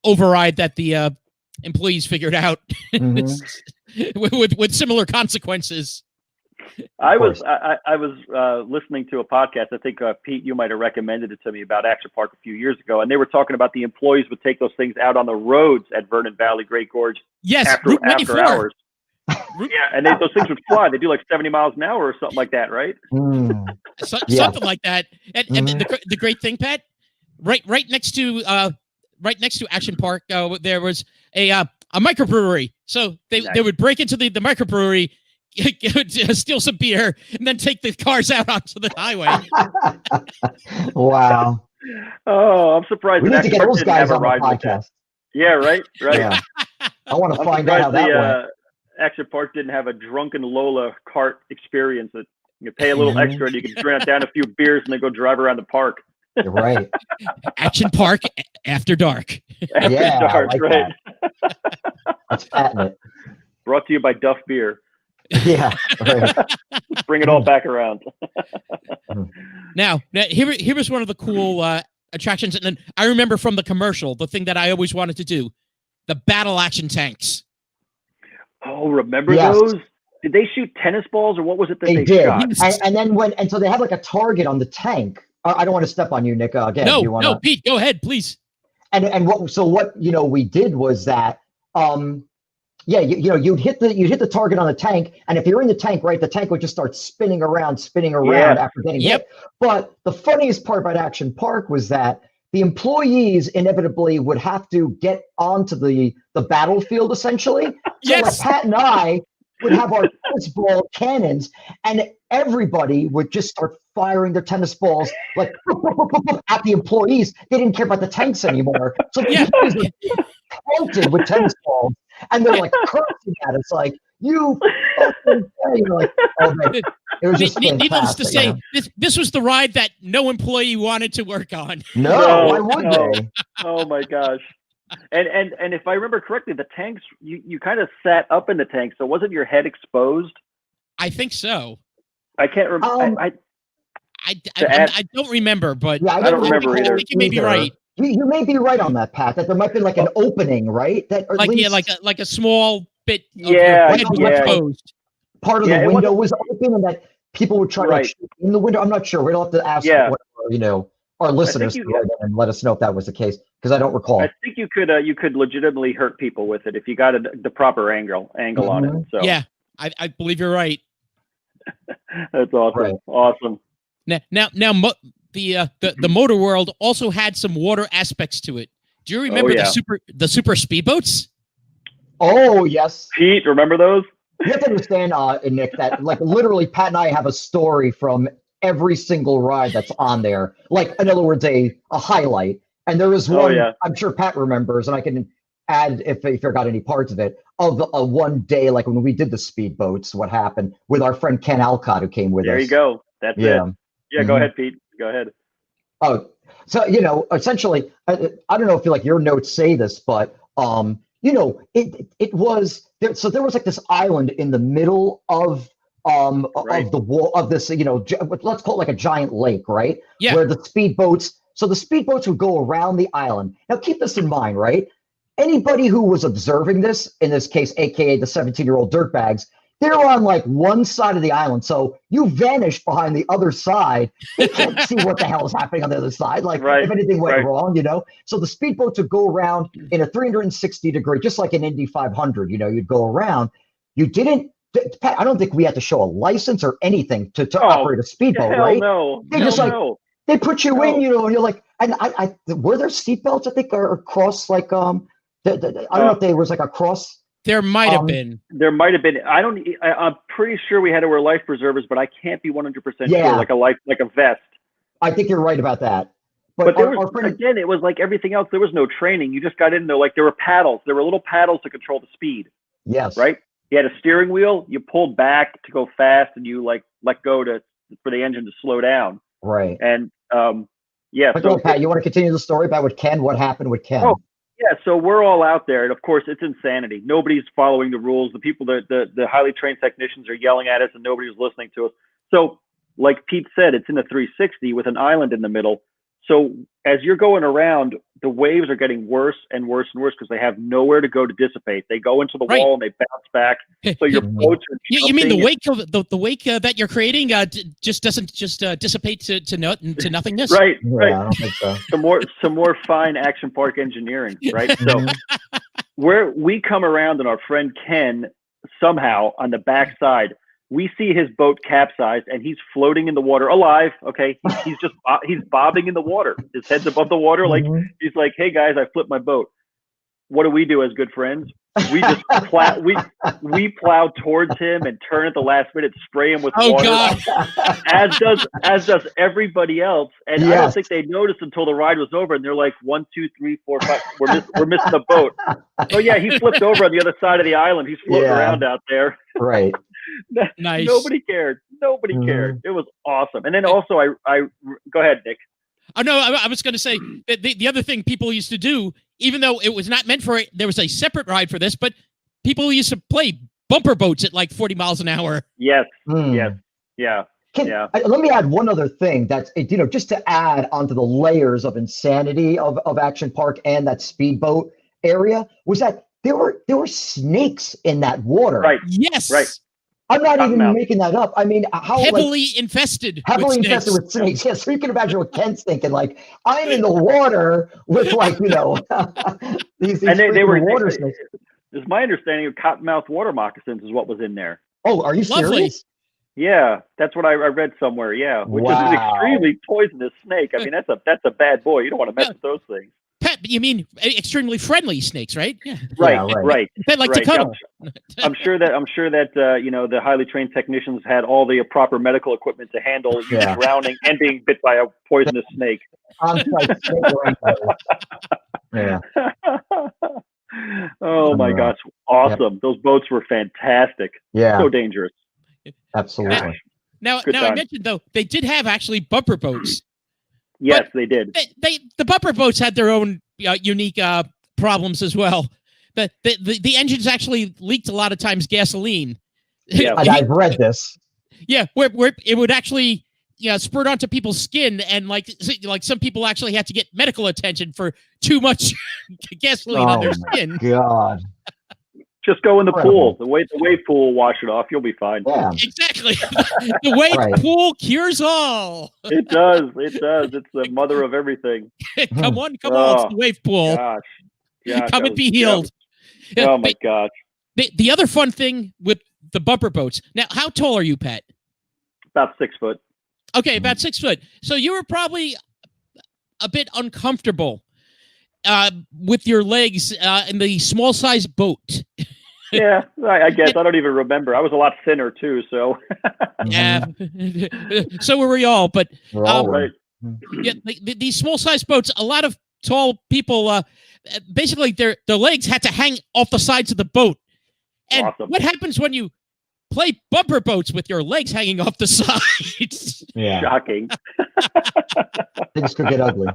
Speaker 1: override that the employees figured out with similar consequences.
Speaker 3: I was listening to a podcast. I think Pete, you might have recommended it to me, about Action Park a few years ago, and they were talking about the employees would take those things out on the roads at Vernon Valley, Great Gorge.
Speaker 1: Yes,
Speaker 3: after hours. And those things would fly. They do like 70 miles an hour or something like that, right?
Speaker 1: Something like that. And the great thing, Pat, right next to Action Park, there was a microbrewery. So they would break into the microbrewery, steal some beer, and then take the cars out onto the highway.
Speaker 2: Wow.
Speaker 3: Oh, I'm surprised.
Speaker 2: We need to get those guys on the podcast.
Speaker 3: Yeah, right.
Speaker 2: Yeah. I want to find out how that went.
Speaker 3: Action Park didn't have a drunken LOLA kart experience that you pay a little extra and you can drink down a few beers and then go drive around the park.
Speaker 2: You're right.
Speaker 1: Action Park after dark.
Speaker 3: After dark,
Speaker 2: like
Speaker 3: right.
Speaker 2: That. Let's patent it.
Speaker 3: Brought to you by Duff Beer.
Speaker 2: Yeah. Right.
Speaker 3: Bring it all back around.
Speaker 1: Now here was one of the cool attractions. And then I remember from the commercial, the thing that I always wanted to do, the battle action tanks.
Speaker 3: Oh, remember those? Did they shoot tennis balls, or what was it that they
Speaker 2: did?
Speaker 3: Shot?
Speaker 2: And then so they had like a target on the tank. I don't want to step on you, Nick. Again,
Speaker 1: no, Pete, go ahead, please.
Speaker 2: And what we did was that you'd hit the target on the tank, and if you're in the tank, right, the tank would just start spinning around after getting hit. But the funniest part about Action Park was that the employees inevitably would have to get onto the battlefield essentially. So like Pat and I would have our tennis ball cannons, and everybody would just start firing their tennis balls like at the employees. They didn't care about the tanks anymore. So the employees were pelted with tennis balls, and they're like cursing at us, like you. Like, it was just
Speaker 1: needless to say, this was the ride that no employee wanted to work on.
Speaker 2: No, why would they?
Speaker 3: Oh my gosh. And if I remember correctly, the tanks, you kind of sat up in the tank, so wasn't your head exposed?
Speaker 1: I think so.
Speaker 3: I can't remember.
Speaker 1: I don't remember, but
Speaker 2: I don't
Speaker 3: remember either.
Speaker 1: I think you may be right.
Speaker 2: You may be right on that, Pat. That there might be like an opening, right? That
Speaker 1: like a small bit. Of exposed.
Speaker 2: Part of the window was open, and that people would try to shoot in the window. I'm not sure. We'll have to ask our listeners and let us know if that was the case, because I don't recall.
Speaker 3: I think you could legitimately hurt people with it if you got the proper angle on it. So
Speaker 1: yeah, I believe you're right.
Speaker 3: That's awesome.
Speaker 2: Right.
Speaker 3: Awesome.
Speaker 1: Now, the motor world also had some water aspects to it. Do you remember the super speedboats?
Speaker 2: Oh yes,
Speaker 3: Pete, remember those?
Speaker 2: You have to understand, Nick, that like literally Pat and I have a story from every single ride that's on there. Like, in other words, a highlight. And there is one, I'm sure Pat remembers, and I can add if he forgot any parts of it, of a one day, like when we did the speedboats, what happened with our friend Ken Alcott, who came with us.
Speaker 3: There you go. That's it. Yeah, go ahead, Pete. Go ahead.
Speaker 2: Oh, so, essentially, I don't know if your notes say this, but, it was, so there was like this island in the middle of the wall of this, let's call it like a giant lake, right?
Speaker 1: Yeah.
Speaker 2: Where the speedboats would go around the island. Now, keep this in mind, right? Anybody who was observing this, in this case, AKA the 17-year-old dirtbags, they're on like one side of the island. So you vanish behind the other side. They can't see what the hell is happening on the other side. Like if anything went wrong, So the speedboats would go around in a 360 degree, just like an Indy 500, you'd go around. You didn't, Pat, I don't think we had to show a license or anything to operate a speedboat, right?
Speaker 3: No.
Speaker 2: They put you in, and you're like, and I were there seatbelts, I think, or across like, I don't know if there was like a cross.
Speaker 1: There might have been.
Speaker 3: There might have been. I'm pretty sure we had to wear life preservers, but I can't be 100% sure. Like a vest.
Speaker 2: I think you're right about that.
Speaker 3: But there was, again, it was like everything else. There was no training. You just got in there. Like there were paddles. There were little paddles to control the speed.
Speaker 2: Yes.
Speaker 3: Right. You had a steering wheel. You pulled back to go fast, and you like let go for the engine to slow down.
Speaker 2: Right.
Speaker 3: And
Speaker 2: So Pat, you want to continue the story about what happened with Ken?
Speaker 3: Oh, yeah. So we're all out there, and of course, it's insanity. Nobody's following the rules. The people, the highly trained technicians are yelling at us, and nobody's listening to us. So, like Pete said, it's in a 360 with an island in the middle. So as you're going around, the waves are getting worse and worse and worse because they have nowhere to go to dissipate. They go into the wall and they bounce back. So your boats are
Speaker 1: you mean the wake of the wake that you're creating just doesn't dissipate to nothingness?
Speaker 3: Right.
Speaker 2: I don't think so.
Speaker 3: Some more fine Action Park engineering, right? So where we come around and our friend Ken somehow on the backside, we see his boat capsized and he's floating in the water alive. Okay. He's bobbing in the water. His head's above the water. Like he's like, hey guys, I flipped my boat. What do we do as good friends? We just we plow towards him and turn at the last minute, spray him with water.
Speaker 1: God.
Speaker 3: As does everybody else. And I don't think they noticed until the ride was over. And they're like, 1, 2, 3, 4, 5. We're missing the boat. Oh yeah, he flipped over on the other side of the island. He's floating around out there.
Speaker 2: Right.
Speaker 1: Nice.
Speaker 3: Nobody cared. Cared. It was awesome. And then also, I go ahead, Nick.
Speaker 1: Oh no, I was going to say that the other thing people used to do, even though it was not meant for it, there was a separate ride for this, but people used to play bumper boats at like 40 miles an hour.
Speaker 3: Yes. Yes. Yeah.
Speaker 2: Let me add one other thing that's, just to add onto the layers of insanity of Action Park and that speedboat area, was that there were snakes in that water.
Speaker 3: Right.
Speaker 1: Yes.
Speaker 3: Right.
Speaker 2: I'm not even making that up. I mean, how
Speaker 1: heavily infested
Speaker 2: with snakes. Yeah, so you can imagine what Ken's thinking. Like, I'm in the water with these and they were water snakes.
Speaker 3: It's my understanding of cottonmouth water moccasins is what was in there.
Speaker 2: Oh, are you serious?
Speaker 3: Yeah, that's what I read somewhere. Yeah, which is an extremely poisonous snake. I mean, that's a bad boy. You don't want to mess with those things.
Speaker 1: Pet, you mean extremely friendly snakes, right? Yeah.
Speaker 3: Right.
Speaker 1: They like to cuddle.
Speaker 3: I'm sure that the highly trained technicians had all the proper medical equipment to handle you drowning and being bit by a poisonous snake.
Speaker 2: Yeah.
Speaker 3: Oh my gosh, awesome! Yep. Those boats were fantastic.
Speaker 2: Yeah,
Speaker 3: so dangerous.
Speaker 2: Absolutely.
Speaker 1: Now I mentioned though they did have actually bumper boats.
Speaker 3: Yes, they did.
Speaker 1: The bumper boats had their own unique problems as well. The engines actually leaked a lot of times gasoline.
Speaker 2: Yeah, I've read this.
Speaker 1: Yeah, where it would actually spurt onto people's skin, and like some people actually had to get medical attention for too much gasoline on their skin.
Speaker 2: God.
Speaker 3: Just go in the pool. The wave pool will wash it off. You'll be fine.
Speaker 2: Yeah.
Speaker 1: Exactly. The wave pool cures all.
Speaker 3: It does. It does. It's the mother of everything.
Speaker 1: Come on. It's the wave pool.
Speaker 3: Gosh.
Speaker 1: Come and be healed.
Speaker 3: Oh my gosh.
Speaker 1: The other fun thing with the bumper boats. Now, how tall are you, Pat?
Speaker 3: About 6 foot.
Speaker 1: Okay, about 6 foot. So you were probably a bit uncomfortable with your legs in the small size boat.
Speaker 3: Yeah, I guess. I don't even remember. I was a lot thinner too, so.
Speaker 1: Yeah, so were we all. But
Speaker 3: right.
Speaker 1: Yeah, these small size boats, a lot of tall people, basically their legs had to hang off the sides of the boat. And what happens when you play bumper boats with your legs hanging off the sides?
Speaker 2: Yeah.
Speaker 3: Shocking.
Speaker 2: Things could get ugly.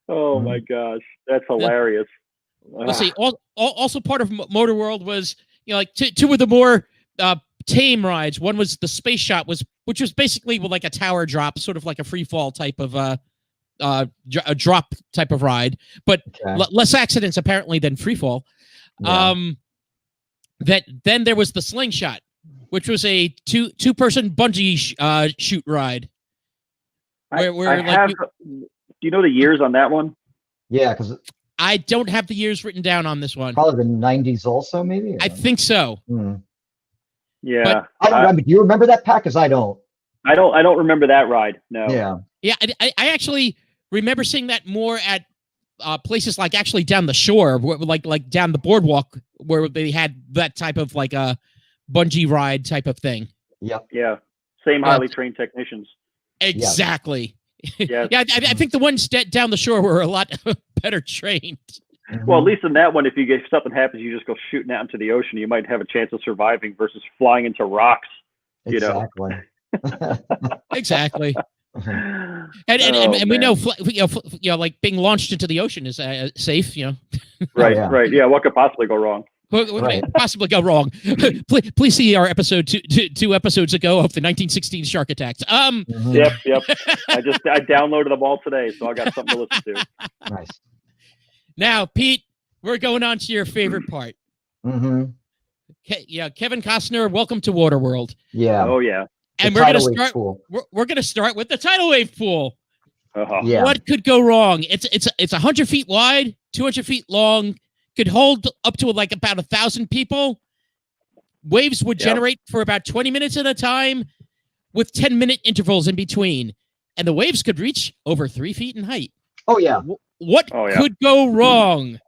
Speaker 3: Oh my gosh, that's hilarious.
Speaker 1: Let's see. Also, part of Motor World was two of the more tame rides. One was the Space Shot, which was basically like a tower drop, sort of like a free fall type of a drop type of ride, but less accidents apparently than free fall. Yeah. Then there was the Slingshot, which was a two-person bungee shoot ride.
Speaker 3: Do you know the years on that one?
Speaker 2: Yeah, because
Speaker 1: I don't have the years written down on this one.
Speaker 2: Probably the 90s also, maybe?
Speaker 1: I think so.
Speaker 3: Yeah.
Speaker 2: But I don't remember. Do you remember that, Pat? Because I don't.
Speaker 3: I don't remember that ride, no.
Speaker 2: Yeah.
Speaker 1: Yeah, I actually remember seeing that more at places like actually down the shore, like down the boardwalk, where they had that type of like a bungee ride type of thing.
Speaker 2: Yep.
Speaker 3: Yeah. Same highly trained technicians.
Speaker 1: Exactly.
Speaker 3: Yeah.
Speaker 1: Yeah, I think the ones down the shore were a lot better trained.
Speaker 3: Well, at least in that one, if something happens, you just go shooting out into the ocean. You might have a chance of surviving versus flying into rocks.
Speaker 2: Exactly.
Speaker 1: Exactly. And we know, like being launched into the ocean is safe.
Speaker 3: Right. Right. Yeah. What could possibly go wrong?
Speaker 1: What could possibly go wrong? Please see our episode two episodes ago of the 1916 shark attacks.
Speaker 3: Yep. I downloaded them all today, so I got something to listen to.
Speaker 2: Nice.
Speaker 1: Now, Pete, we're going on to your favorite part.
Speaker 2: Mm-hmm.
Speaker 1: Kevin Costner, welcome to Waterworld.
Speaker 2: Yeah.
Speaker 3: Oh yeah.
Speaker 1: And we're going to start. We're going to start with the tidal wave pool.
Speaker 2: Yeah.
Speaker 1: What could go wrong? It's 100 feet wide, 200 feet long. Could hold up to like about 1,000 people. Waves would generate for about 20 minutes at a time, with 10-minute intervals in between, and the waves could reach over 3 feet in height.
Speaker 2: Oh yeah.
Speaker 1: What could go wrong?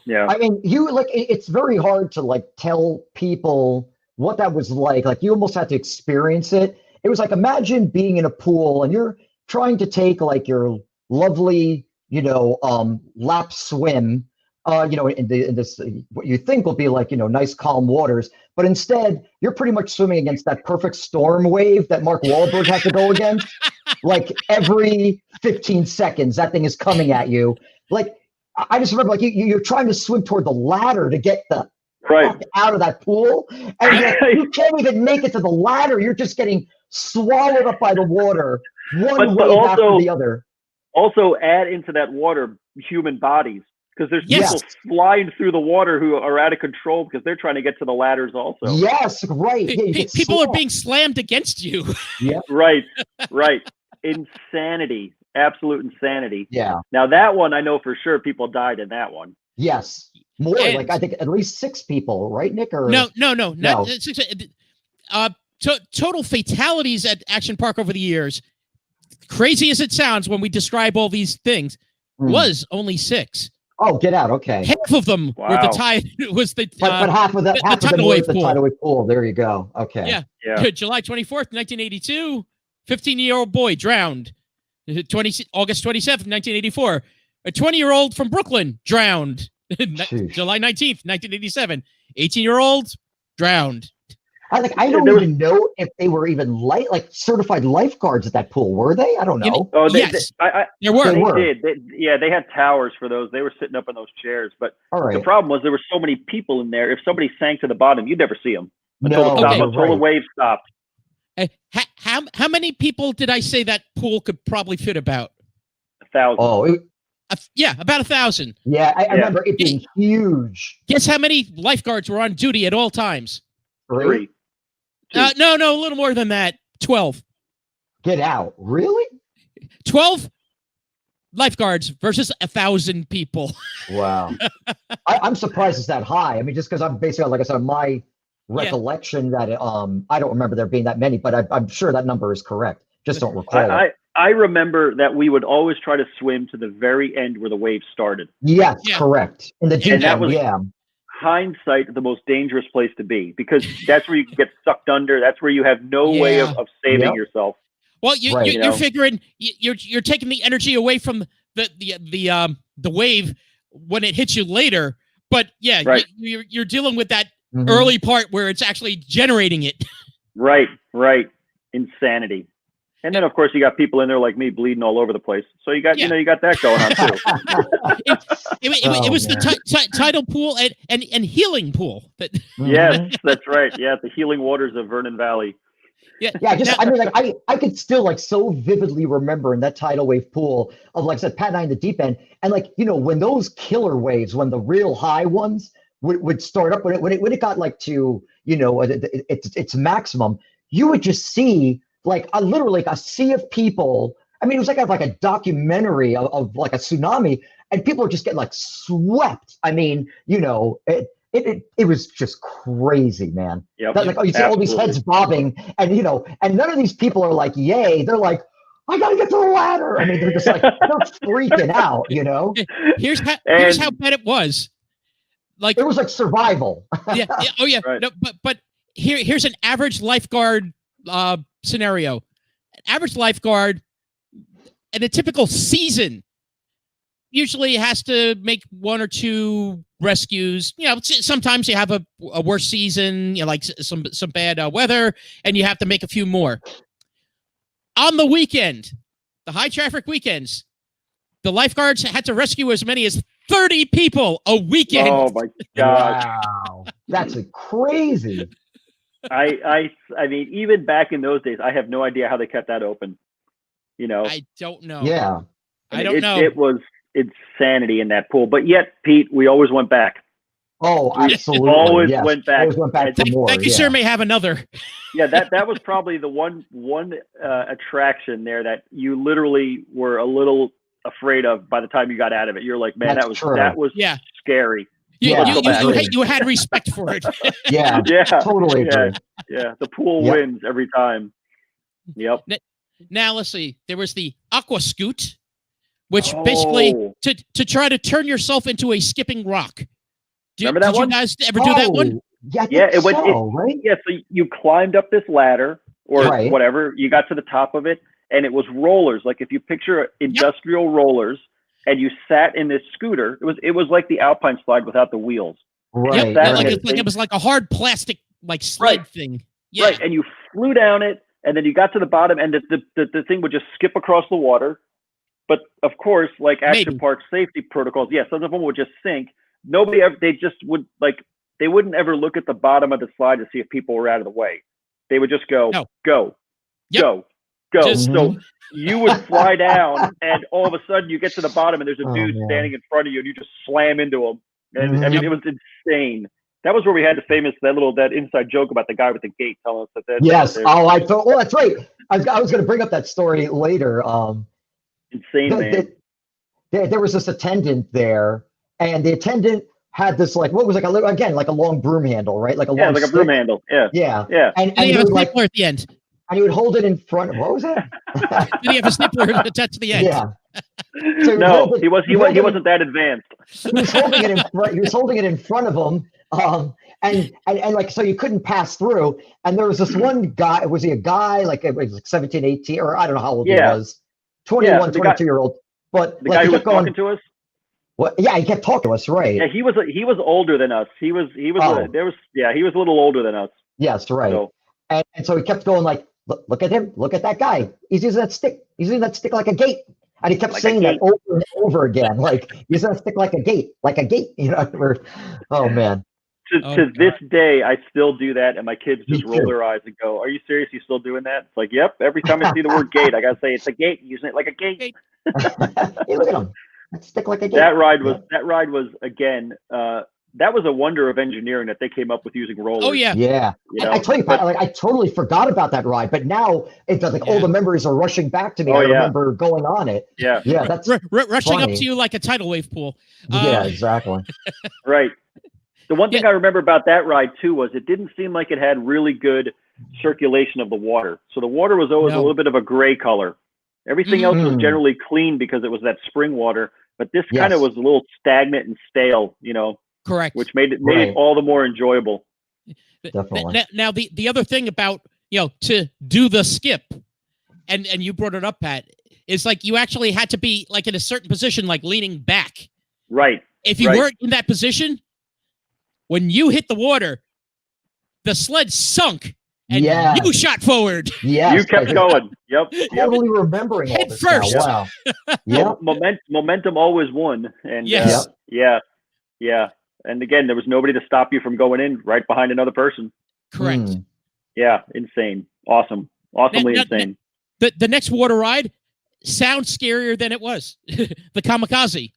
Speaker 3: Yeah.
Speaker 2: I mean, it's very hard to tell people what that was like. Like, you almost had to experience it. It was like, imagine being in a pool and you're trying to take your lovely, lap swim, in this, what you think will be nice calm waters, but instead you're pretty much swimming against that perfect storm wave that Mark Wahlberg has to go against. Like, every 15 seconds, that thing is coming at you. Like, I just remember, you're trying to swim toward the ladder to get the fuck out of that pool. And you can't even make it to the ladder. You're just getting swallowed up by the water, one wave after the other.
Speaker 3: Also add into that water human bodies, because there's people flying through the water who are out of control because they're trying to get to the ladders also.
Speaker 2: Yes, right.
Speaker 1: People are being slammed against you.
Speaker 2: Yeah.
Speaker 3: Right. Insanity. Absolute insanity.
Speaker 2: Yeah.
Speaker 3: Now that one, I know for sure people died in that one.
Speaker 2: Yes. More, like I think at least 6 people, right, Nick? Or
Speaker 1: no. Not 6. Total fatalities at Action Park over the years, crazy as it sounds when we describe all these things, was only 6.
Speaker 2: Oh, get out! Okay,
Speaker 1: half of them were the tide. Was the
Speaker 2: but half of that, half of them was the tidal wave pool. There you go. Okay.
Speaker 1: Yeah. July 24th, 1982, 15-year-old boy drowned. August 27th, 1984, a 20-year-old from Brooklyn drowned. July 19th, 1987, 18-year-old drowned.
Speaker 2: I don't even know if they were even certified lifeguards at that pool. Were they? I don't know.
Speaker 1: Yes, there were.
Speaker 3: They did. They had towers for those. They were sitting up in those chairs. But the problem was there were so many people in there. If somebody sank to the bottom, you'd never see them until the wave stopped.
Speaker 1: How many people did I say that pool could probably fit about?
Speaker 3: 1,000.
Speaker 2: Oh,
Speaker 1: about 1,000.
Speaker 2: Yeah, I remember it being huge.
Speaker 1: Guess how many lifeguards were on duty at all times?
Speaker 3: 3.
Speaker 1: No, a little more than that. 12.
Speaker 2: Get out! Really?
Speaker 1: 12 lifeguards versus 1,000 people.
Speaker 2: Wow. I'm surprised it's that high. I mean, just because I'm basically, like I said, my recollection that I don't remember there being that many, but I'm sure that number is correct. Just don't recall it.
Speaker 3: I remember that we would always try to swim to the very end where the wave started.
Speaker 2: Yes, correct. In the deep end,
Speaker 3: hindsight, the most dangerous place to be, because that's where you can get sucked under. That's where you have no way of saving yourself.
Speaker 1: Well, you're figuring you're taking the energy away from the wave when it hits you later. But you're dealing with that early part where it's actually generating it. Right.
Speaker 3: Insanity. And then, of course, you got people in there like me bleeding all over the place. So you got you got that going on too.
Speaker 1: It was the tidal pool and healing pool.
Speaker 3: Yes, that's right. Yeah, the healing waters of Vernon Valley.
Speaker 2: Yeah. I could still so vividly remember in that tidal wave pool of, like I said, Pat and I in the deep end, and when those killer waves, when the real high ones would start up, when it got to its maximum, you would just see literally a sea of people. I mean, it was like a documentary of like a tsunami, and people are just getting swept. I mean, it was just crazy, man.
Speaker 3: Yep.
Speaker 2: You see all these heads bobbing, and and none of these people are like, yay. They're like, I gotta get to the ladder. I mean, they're just they're freaking out.
Speaker 1: Here's how bad it was.
Speaker 2: It was survival.
Speaker 1: Yeah. Oh yeah. Right. No, but here's an average lifeguard scenario. An average lifeguard in a typical season usually has to make 1 or 2 rescues. Sometimes you have a worse season, like some bad weather, and you have to make a few more. On the weekend, the high traffic weekends, the lifeguards had to rescue as many as 30 people a weekend.
Speaker 3: Oh my God.
Speaker 2: Wow. That's crazy.
Speaker 3: I mean, even back in those days, I have no idea how they kept that open.
Speaker 1: I don't know.
Speaker 2: Yeah.
Speaker 1: I don't know.
Speaker 3: It was insanity in that pool. But yet, Pete, we always went back.
Speaker 2: Oh, absolutely.
Speaker 3: Always went back.
Speaker 2: Always went back for more.
Speaker 1: Thank you, sir. May have another.
Speaker 3: Yeah, that was probably the one attraction there that you literally were a little afraid of by the time you got out of it. You're like, man, that was scary.
Speaker 1: You had respect for it.
Speaker 2: Yeah, totally agree.
Speaker 3: Yeah, the pool wins every time. Yep.
Speaker 1: Now let's see. There was the Aqua Scoot, which basically to try to turn yourself into a skipping rock.
Speaker 3: Remember that one?
Speaker 1: Did you guys ever do that one?
Speaker 2: Yeah, it went right.
Speaker 3: Yeah, so you climbed up this ladder or whatever. You got to the top of it, and it was rollers. Like if you picture industrial rollers. And you sat in this scooter. It was like the Alpine Slide without the wheels.
Speaker 2: Right.
Speaker 1: It was like a hard plastic sled thing. Yeah.
Speaker 3: Right. And you flew down it, and then you got to the bottom, and the thing would just skip across the water. But of course, like Action Park safety protocols, some of them would just sink. Nobody ever. They just would they wouldn't ever look at the bottom of the slide to see if people were out of the way. They would just go, go, go. So you would fly down, and all of a sudden you get to the bottom, and there's a dude standing in front of you, and you just slam into him. And I mean, it was insane. That was where we had that inside joke about the guy with the gate telling us that.
Speaker 2: Yes. I thought. Well, that's right. I was going to bring up that story later.
Speaker 3: Insane, man.
Speaker 2: There was this attendant there, and the attendant had this like what was like a long broom handle, right? Like a long
Speaker 3: like a broom handle. Yeah.
Speaker 2: And
Speaker 1: he had a snippler at the end.
Speaker 2: And he would hold it in front of, what was that?
Speaker 1: Did he have a snippler attached to the end?
Speaker 2: Yeah.
Speaker 3: So he wasn't that advanced.
Speaker 2: He was holding it in front. He was holding it in front of him, and like so you couldn't pass through. And there was this one guy. Was he a guy like it was like 17, 18, or I don't know how old he was, 21, 22-year-old. But
Speaker 3: the guy who was talking to us.
Speaker 2: What? Yeah, he kept talking to us, right?
Speaker 3: Yeah, he was older than us. He was he was a little older than us.
Speaker 2: Yes, right. So, and so he kept going like, look at him, look at that guy. He's using that stick. He's using that stick like a gate. And he kept saying that over and over again, like he's gonna stick like a gate, you know. Oh man.
Speaker 3: To this day, I still do that, and my kids just roll their eyes and go, "Are you serious? You still doing that?" It's like, "Yep." Every time I see the word gate, I gotta say it's a gate. Using it like a gate.
Speaker 2: Hey, look at him. Stick like a gate.
Speaker 3: That ride was again. That was a wonder of engineering that they came up with using rollers.
Speaker 1: Oh yeah,
Speaker 2: yeah. I tell you, Pat, like I totally forgot about that ride, but now it does. Like all the memories are rushing back to me. I remember going on it.
Speaker 3: Yeah,
Speaker 2: that's
Speaker 1: rushing
Speaker 2: funny.
Speaker 1: up to you like a tidal wave pool.
Speaker 2: Yeah, exactly.
Speaker 3: Right. The one thing I remember about that ride too was it didn't seem like it had really good circulation of the water. So the water was always a little bit of a gray color. Everything else was generally clean because it was that spring water, but this kind of was a little stagnant and stale, you know.
Speaker 1: Correct.
Speaker 3: Which made it all the more enjoyable.
Speaker 2: Definitely.
Speaker 1: Now the other thing about, you know, to do the skip, and you brought it up, Pat, is like you actually had to be like in a certain position, like leaning back.
Speaker 3: Right.
Speaker 1: If you weren't in that position, when you hit the water, the sled sunk and you shot forward.
Speaker 2: Yeah.
Speaker 3: You kept going. Yep.
Speaker 2: Totally remembering all this
Speaker 1: first.
Speaker 2: now. Wow.
Speaker 3: Momentum always won. And yeah. And again, there was nobody to stop you from going in right behind another person.
Speaker 1: Correct.
Speaker 3: Yeah, insane. Awesome. Awesomely insane.
Speaker 1: The next water ride sounds scarier than it was. The Kamikaze.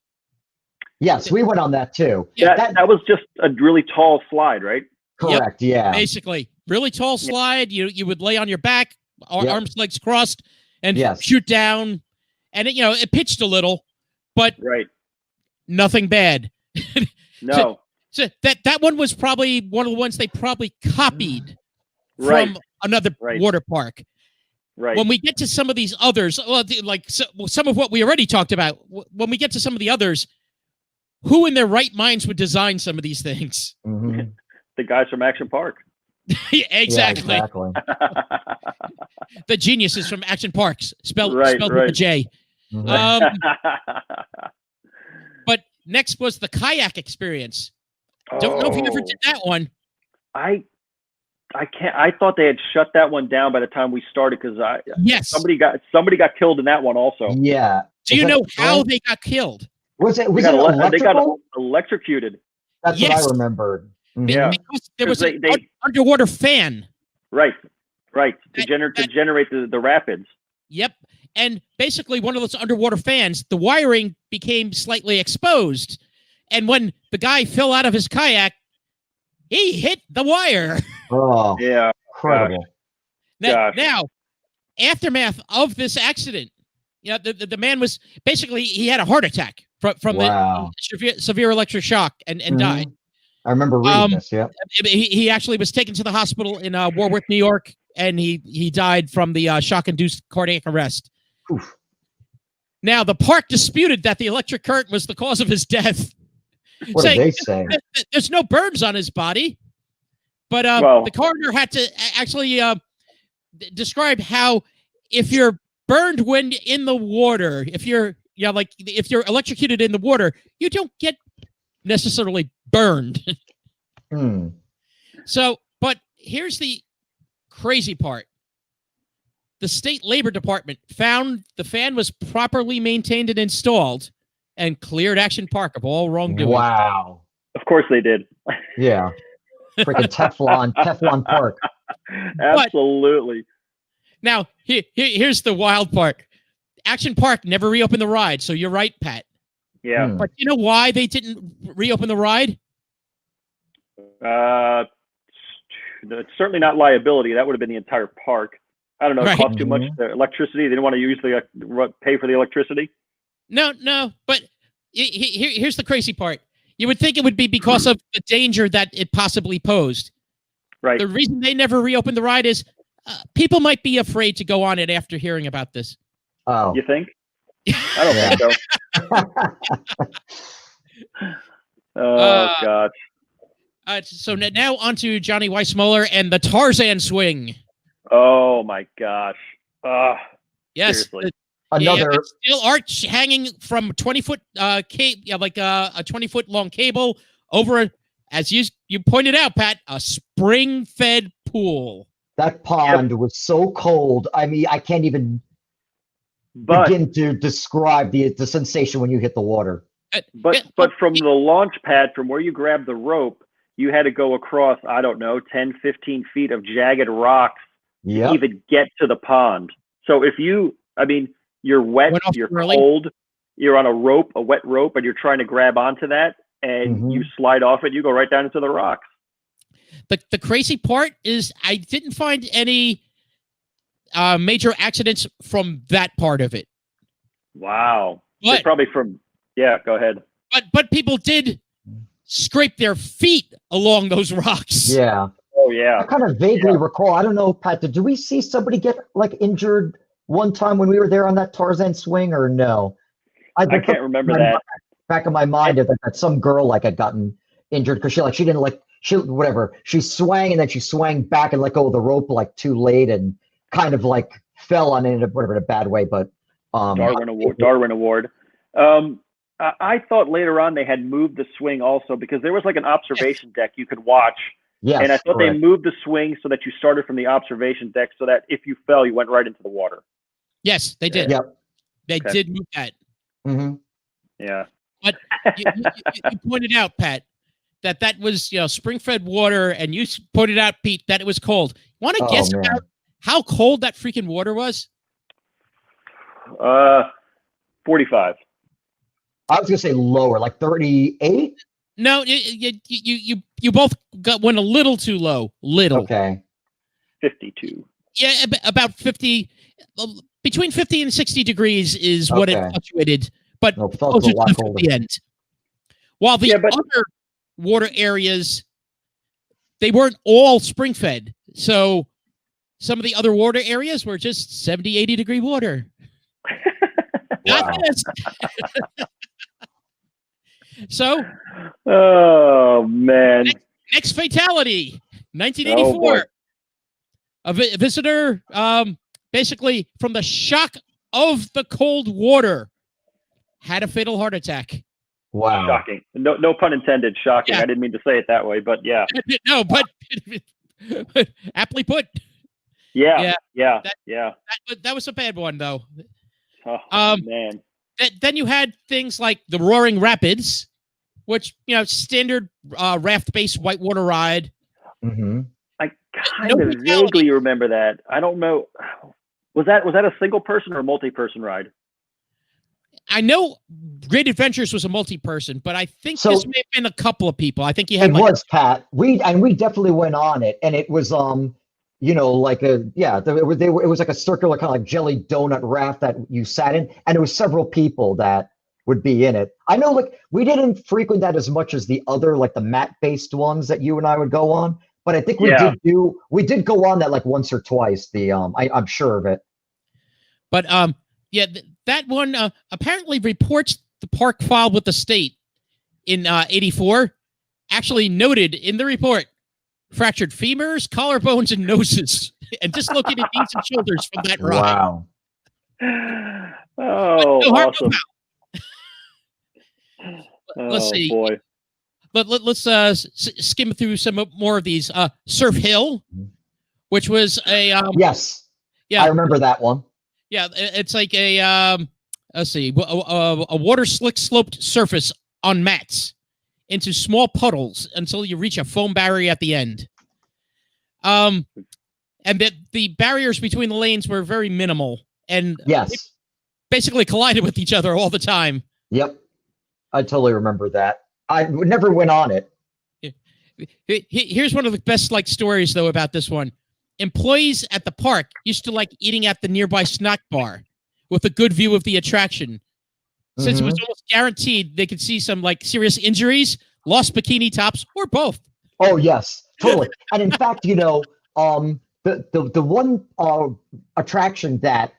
Speaker 2: Yes, we went on that too.
Speaker 3: Yeah, that was just a really tall slide, right?
Speaker 2: Correct, yeah.
Speaker 1: Basically, really tall slide. You would lay on your back, arms, legs crossed, and shoot down. And it pitched a little, but nothing bad.
Speaker 3: No.
Speaker 1: So that one was probably one of the ones they probably copied from another water park.
Speaker 3: Right.
Speaker 1: When we get to some of these others, some of what we already talked about, when we get to some of the others, who in their right minds would design some of these things?
Speaker 2: Mm-hmm.
Speaker 3: The guys from Action Park.
Speaker 1: Exactly.
Speaker 2: Yeah, exactly.
Speaker 1: The geniuses from Action Parks, spelled with a J.
Speaker 2: Mm-hmm.
Speaker 1: But next was the Kayak Experience. Don't know if you ever did that one.
Speaker 3: I can't. I thought they had shut that one down by the time we started because somebody got killed in that one also.
Speaker 2: Yeah.
Speaker 1: Do you know how they got killed?
Speaker 2: Was it electrical?
Speaker 3: They got electrocuted.
Speaker 2: That's what I remembered. Mm-hmm.
Speaker 3: Yeah.
Speaker 1: Because there was an underwater fan.
Speaker 3: Right. To generate the rapids.
Speaker 1: Yep. And basically one of those underwater fans, the wiring became slightly exposed. And when the guy fell out of his kayak, he hit the wire.
Speaker 2: Oh,
Speaker 3: yeah.
Speaker 2: Incredible.
Speaker 1: Now, aftermath of this accident, the man was basically, he had a heart attack from the severe electric shock and died.
Speaker 2: I remember reading this, yeah.
Speaker 1: He actually was taken to the hospital in Warwick, New York, and he died from the shock-induced cardiac arrest.
Speaker 2: Oof.
Speaker 1: Now, the park disputed that the electric current was the cause of his death.
Speaker 2: What did they say?
Speaker 1: There's no burns on his body, but the coroner had to actually describe how if you're burned when in the water, if you're electrocuted in the water, you don't get necessarily burned. So, but here's the crazy part. The state labor department found the fan was properly maintained and installed and cleared Action Park of all wrongdoing.
Speaker 2: Wow.
Speaker 3: Of course they did.
Speaker 2: Yeah. Freaking Teflon Park.
Speaker 3: Absolutely.
Speaker 1: Now, here's the wild part. Action Park never reopened the ride, so you're right, Pat.
Speaker 3: Yeah.
Speaker 1: But you know why they didn't reopen the ride?
Speaker 3: It's certainly not liability. That would have been the entire park. I don't know. It cost too much. The electricity. They didn't want to use pay for the electricity.
Speaker 1: No. But here's the crazy part. You would think it would be because of the danger that it possibly posed.
Speaker 3: Right.
Speaker 1: The reason they never reopened the ride is people might be afraid to go on it after hearing about this.
Speaker 2: Oh,
Speaker 3: you think? I don't think so. Oh God.
Speaker 1: So now onto Johnny Weissmuller and the Tarzan swing.
Speaker 3: Oh my gosh.
Speaker 1: Yes.
Speaker 3: Seriously.
Speaker 2: Another
Speaker 1: steel arch hanging from 20-foot like a 20-foot long cable over, as you pointed out, Pat, a spring-fed pool.
Speaker 2: That pond was so cold. I mean, I can't even begin to describe the sensation when you hit the water.
Speaker 3: But from the launch pad, from where you grab the rope, you had to go across, I don't know, 10, 15 feet of jagged rocks to even get to the pond. So you're wet, you're cold, you're on a wet rope, and you're trying to grab onto that, and you slide off it, you go right down into the rocks.
Speaker 1: The crazy part is I didn't find any major accidents from that part of it.
Speaker 3: Wow. But, probably from, go ahead.
Speaker 1: But people did scrape their feet along those rocks.
Speaker 2: Yeah.
Speaker 3: Oh, yeah.
Speaker 2: I kind of vaguely recall. I don't know, Pat, did we see somebody get injured one time when we were there on that Tarzan swing, or no?
Speaker 3: I can't remember that.
Speaker 2: Back in my mind that some girl had gotten injured because she didn't she swang and then she swang back and let go of the rope too late and kind of fell on it in a bad way. But
Speaker 3: Darwin Award. I thought later on they had moved the swing also because there was an observation deck you could watch.
Speaker 2: Yes,
Speaker 3: and I thought they moved the swing so that you started from the observation deck so that if you fell, you went right into the water.
Speaker 1: Yes, they did.
Speaker 2: Yep.
Speaker 1: They did move that.
Speaker 2: Mm-hmm.
Speaker 3: Yeah.
Speaker 1: But you pointed out, Pat, that was spring-fed water, and you pointed out, Pete, that it was cold. Want to guess about how cold that freaking water was?
Speaker 3: 45.
Speaker 2: I was gonna say lower, 38.
Speaker 1: No, you both went a little too low. Little.
Speaker 2: Okay.
Speaker 3: 52.
Speaker 1: Yeah, about 50. Between 50 and 60 degrees is what it fluctuated, but closer to the end. While the other water areas, they weren't all spring-fed. So some of the other water areas were just 70, 80 degree water. Not this. So,
Speaker 3: oh man!
Speaker 1: Next fatality, 1984. A visitor, basically from the shock of the cold water, had a fatal heart attack.
Speaker 2: Wow!
Speaker 3: Shocking. No pun intended. Shocking. Yeah. I didn't mean to say it that way, but yeah.
Speaker 1: No, but aptly put.
Speaker 3: Yeah.
Speaker 1: That was a bad one, though.
Speaker 3: Oh man.
Speaker 1: Then you had things like the Roaring Rapids, which, standard raft-based whitewater ride.
Speaker 2: Mm-hmm.
Speaker 3: I kind of vaguely remember that. I don't know. Was that a single person or a multi-person ride?
Speaker 1: I know Great Adventures was a multi-person, but I think this may have been a couple of people. I think you had.
Speaker 2: It was, Pat. We definitely went on it, and it was it was like a circular kind of jelly donut raft that you sat in, and it was several people that would be in it. I know we didn't frequent that as much as the other the mat-based ones that you and I would go on, but I think we did go on that once or twice. I'm sure of it.
Speaker 1: But that one apparently reports the park filed with the state in 84 actually noted in the report fractured femurs, collarbones, and noses, and dislocated knees and shoulders from that ride.
Speaker 2: Wow.
Speaker 3: Oh, awesome.
Speaker 1: Let's see.
Speaker 3: Boy.
Speaker 1: Let's skim through some more of these. Surf Hill, which was a
Speaker 2: yes, I remember that one.
Speaker 1: Yeah, it's like a let's see, a water slick sloped surface on mats into small puddles until you reach a foam barrier at the end. And that the barriers between the lanes were very minimal, and
Speaker 2: yes,
Speaker 1: basically collided with each other all the time.
Speaker 2: Yep, I totally remember that. I never went on it.
Speaker 1: Here's one of the best stories though about this one. Employees at the park used to like eating at the nearby snack bar with a good view of the attraction. Since it was almost guaranteed they could see some serious injuries, lost bikini tops, or both.
Speaker 2: Oh yes, totally. And in fact, the one attraction that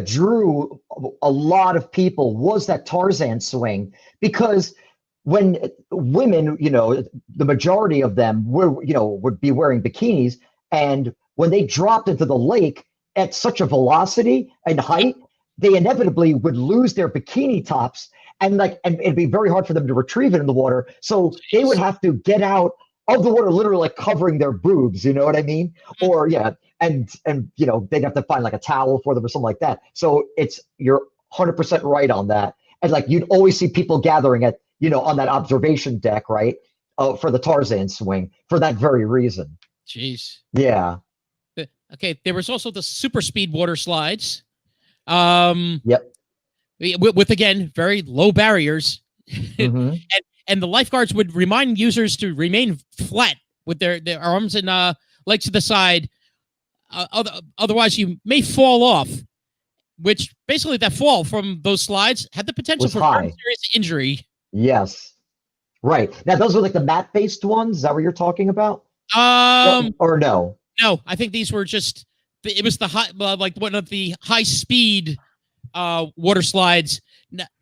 Speaker 2: drew a lot of people was that Tarzan swing, because when women, the majority of them would be wearing bikinis, and when they dropped into the lake at such a velocity and height, they inevitably would lose their bikini tops, and it'd be very hard for them to retrieve it in the water. So they would have to get out of the water, literally covering their boobs. You know what I mean? Or and they'd have to find a towel for them or something like that. So you're 100% right on that. And you'd always see people gathering at on that observation deck, right? For the Tarzan swing, for that very reason.
Speaker 1: Jeez.
Speaker 2: Yeah.
Speaker 1: Okay. There was also the super speed water slides.
Speaker 2: Yep.
Speaker 1: With again, very low barriers. And the lifeguards would remind users to remain flat with their arms and legs to the side. Otherwise, you may fall off, which basically that fall from those slides had the potential for serious injury.
Speaker 2: Yes. Right. Now, those are the mat-based ones. Is that what you're talking about? Or no?
Speaker 1: No, I think these were just, it was the high, one of the high-speed water slides,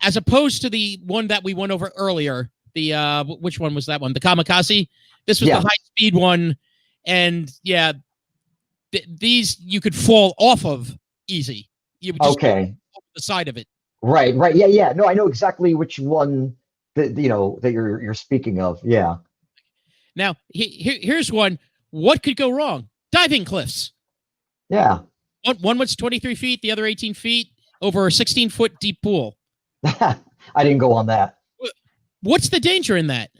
Speaker 1: as opposed to the one that we went over earlier. The which one was that one? The Kamikaze. This was the high speed one, and these you could fall off of easy. You would just go over the side of it.
Speaker 2: Right. Yeah. No, I know exactly which one that that you're speaking of. Yeah.
Speaker 1: Now here's one. What could go wrong? Diving cliffs.
Speaker 2: Yeah.
Speaker 1: One was 23 feet, the other 18 feet, over a 16-foot deep pool.
Speaker 2: I didn't go on that.
Speaker 1: What's the danger in that?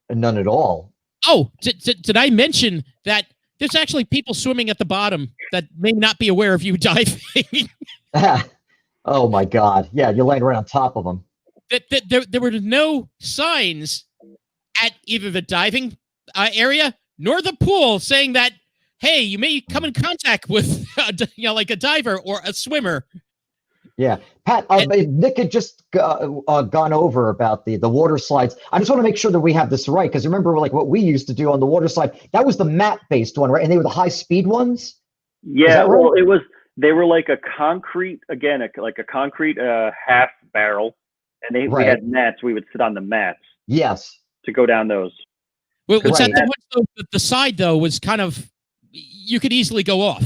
Speaker 2: None at all.
Speaker 1: Oh, did I mention that there's actually people swimming at the bottom that may not be aware of you diving?
Speaker 2: Oh my God. Yeah, you're laying right on top of them.
Speaker 1: There were no signs at either the diving area nor the pool saying that, hey, you may come in contact with a diver or a swimmer.
Speaker 2: Yeah, Pat, Nick had just gone over about the water slides. I just want to make sure that we have this right, because remember, what we used to do on the water slide, that was the mat-based one, right? And they were the high-speed ones?
Speaker 3: Yeah, well, right? They were like a concrete, again, like a concrete half barrel, and we had mats. We would sit on the mats.
Speaker 2: Yes.
Speaker 3: To go down those.
Speaker 1: Well, was that the side, though, was kind of, you could easily go off.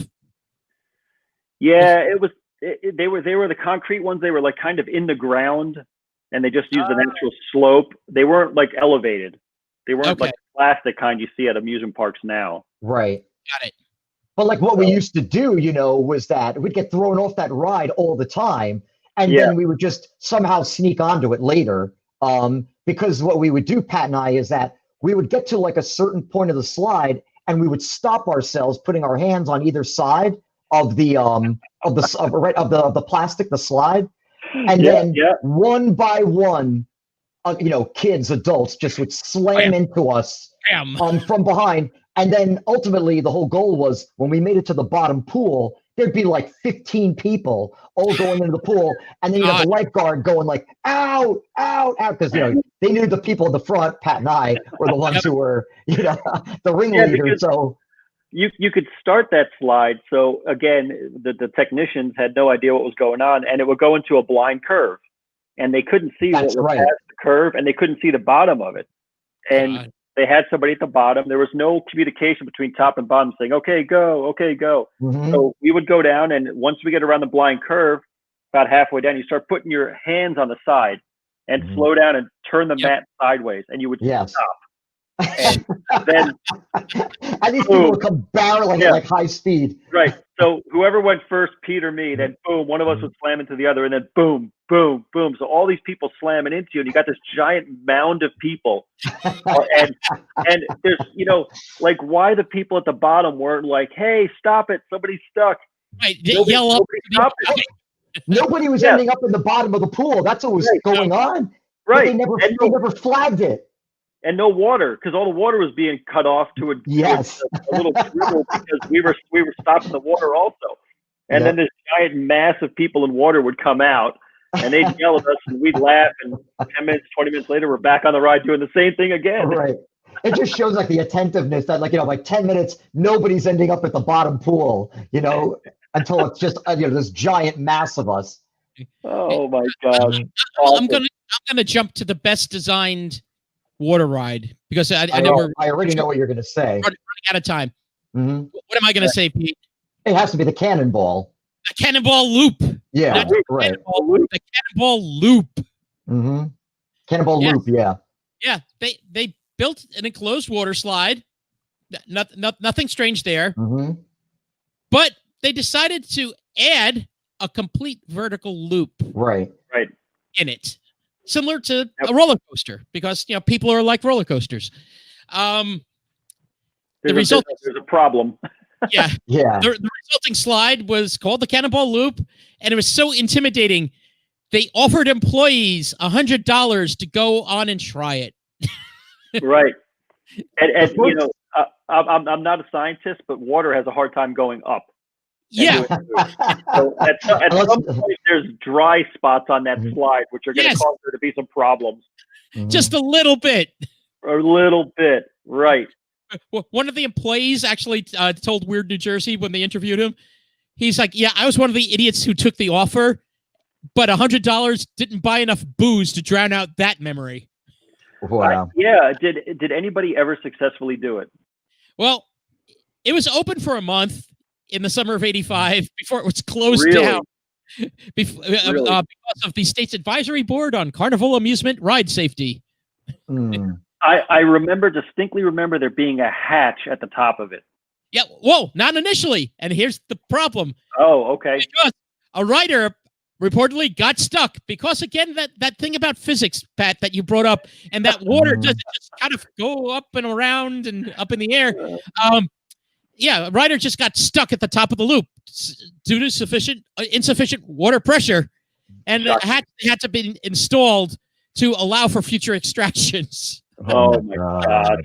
Speaker 3: Yeah, it was. They were the concrete ones. They were kind of in the ground, and they just used the natural slope. They weren't elevated. They weren't like plastic kind you see at amusement parks now.
Speaker 2: Right.
Speaker 1: Got it.
Speaker 2: But what we used to do, was that we'd get thrown off that ride all the time, and then we would just somehow sneak onto it later. Because what we would do, Pat and I, is that we would get to a certain point of the slide, and we would stop ourselves, putting our hands on either side of the plastic, the slide, and then one by one, kids, adults just would slam into us from behind, and then ultimately the whole goal was, when we made it to the bottom pool, there'd be 15 people all going into the pool, and then you have the lifeguard going out, because they knew the people in the front, Pat and I, were the ones who were the ringleaders. So
Speaker 3: you could start that slide. So again, the technicians had no idea what was going on, and it would go into a blind curve, and they couldn't see what was past the curve, and they couldn't see the bottom of it. And they had somebody at the bottom. There was no communication between top and bottom saying, okay, go. So we would go down, and once we get around the blind curve, about halfway down, you start putting your hands on the side and slow down and turn the mat sideways, and you would stop. And then
Speaker 2: and these people would come barreling at high speed.
Speaker 3: Right. So whoever went first, Pete or me, then boom, one of us would slam into the other, and then boom, boom, boom. So all these people slamming into you, and you got this giant mound of people. and there's, like, why the people at the bottom weren't like, hey, stop it, somebody's stuck.
Speaker 1: Right, yell up.
Speaker 2: Nobody was ending up in the bottom of the pool. That's what was going on.
Speaker 3: Right.
Speaker 2: But they never flagged it.
Speaker 3: And no water, because all the water was being cut off to a little dribble because we were stopping the water also. And then this giant mass of people in water would come out, and they'd yell at us, and we'd laugh. And 10 minutes, 20 minutes later, we're back on the ride doing the same thing again.
Speaker 2: Right. It just shows like the attentiveness that, like, like 10 minutes, nobody's ending up at the bottom pool, until it's just this giant mass of us.
Speaker 3: Oh my gosh!
Speaker 1: I'm gonna jump to the best designed water ride because I
Speaker 2: already know what you're gonna say.
Speaker 1: Running out of time.
Speaker 2: Mm-hmm.
Speaker 1: What am I gonna say, Pete?
Speaker 2: It has to be the cannonball.
Speaker 1: The cannonball loop.
Speaker 2: Yeah, right.
Speaker 1: The cannonball loop.
Speaker 2: Mm-hmm. Cannonball loop. Yeah.
Speaker 1: Yeah. They built an enclosed water slide. Nothing strange there.
Speaker 2: Mm-hmm.
Speaker 1: But they decided to add a complete vertical loop.
Speaker 2: Right.
Speaker 1: In it, similar to a roller coaster, because people are like roller coasters.
Speaker 3: There's a problem.
Speaker 1: Yeah.
Speaker 2: Yeah.
Speaker 1: The resulting slide was called the Cannonball Loop, and it was so intimidating. They offered employees $100 to go on and try it.
Speaker 3: Right. And I'm not a scientist, but water has a hard time going up.
Speaker 1: Yeah.
Speaker 3: So at some point, there's dry spots on that slide, which are going to cause there to be some problems.
Speaker 1: Just a little bit.
Speaker 3: A little bit. Right.
Speaker 1: One of the employees actually told Weird New Jersey when they interviewed him, he's like, yeah, I was one of the idiots who took the offer, but $100 didn't buy enough booze to drown out that memory.
Speaker 2: Wow.
Speaker 3: Did anybody ever successfully do it?
Speaker 1: Well, it was open for a month in the summer of '85 before it was closed down because of the state's advisory board on carnival amusement ride safety.
Speaker 3: I distinctly remember there being a hatch at the top of it.
Speaker 1: Yeah, whoa, not initially. And here's the problem.
Speaker 3: Oh, okay.
Speaker 1: Because a rider reportedly got stuck because, again, that thing about physics, Pat, that you brought up, and that water doesn't just kind of go up and around and up in the air. A rider just got stuck at the top of the loop due to insufficient water pressure, and had to be installed to allow for future extractions.
Speaker 3: Oh my God!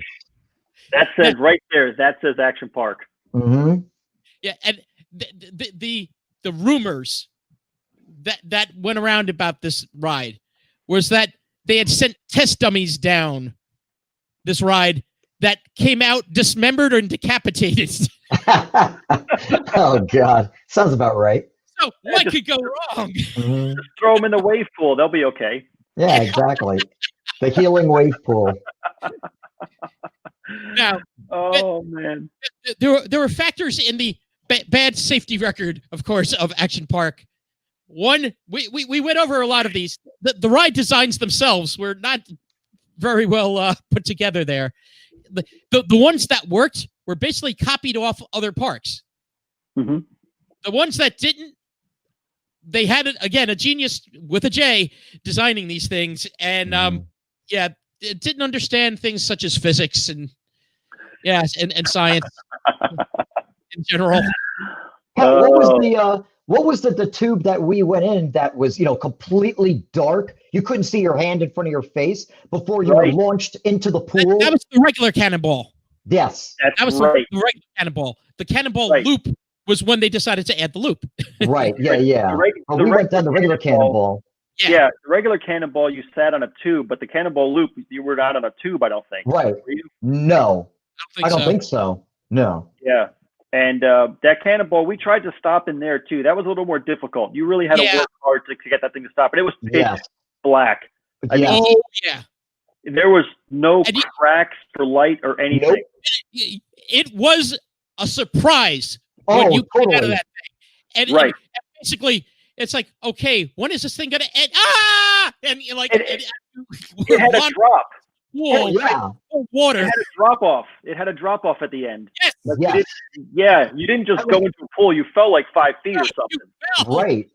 Speaker 3: That says right there. That says Action Park.
Speaker 2: Mm-hmm.
Speaker 1: Yeah, and the rumors that went around about this ride was that they had sent test dummies down this ride that came out dismembered and decapitated.
Speaker 2: Oh God, sounds about right.
Speaker 1: So what could go wrong?
Speaker 2: Mm-hmm.
Speaker 3: Just throw them in the wave pool; they'll be okay.
Speaker 2: Yeah, exactly. The healing wave pool.
Speaker 1: Now,
Speaker 3: man,
Speaker 1: there were factors in the bad safety record, of course, of Action Park. One, we went over a lot of these. The ride designs themselves were not very well put together there. The ones that worked were basically copied off other parks.
Speaker 3: Mm-hmm.
Speaker 1: The ones that didn't, they had, again, a genius with a J designing these things. And, it didn't understand things such as physics and science in general.
Speaker 2: What was the tube that we went in that was, completely dark? You couldn't see your hand in front of your face before you were launched into the pool.
Speaker 1: That was the regular cannonball.
Speaker 2: Yes.
Speaker 1: That was the regular cannonball. The cannonball loop was when they decided to add the loop.
Speaker 2: Right. Yeah. We went down the regular cannonball.
Speaker 3: Yeah, the regular cannonball, you sat on a tube, but the cannonball loop, you were not on a tube, I don't think.
Speaker 2: Right. No. I don't think so. No.
Speaker 3: Yeah. And that cannonball, we tried to stop in there too. That was a little more difficult. You really had to work hard to get that thing to stop. And it was pitch black. There was no cracks for light or anything.
Speaker 1: Nope. It was a surprise when you came out of that thing. And basically, it's like, okay, when is this thing going to end? And you're like,
Speaker 3: it had a drop.
Speaker 1: Whoa, water.
Speaker 3: It had a drop off. It had a drop off at the end.
Speaker 1: Yes.
Speaker 3: You didn't just go into a pool. You fell like 5 feet or something.
Speaker 2: Right.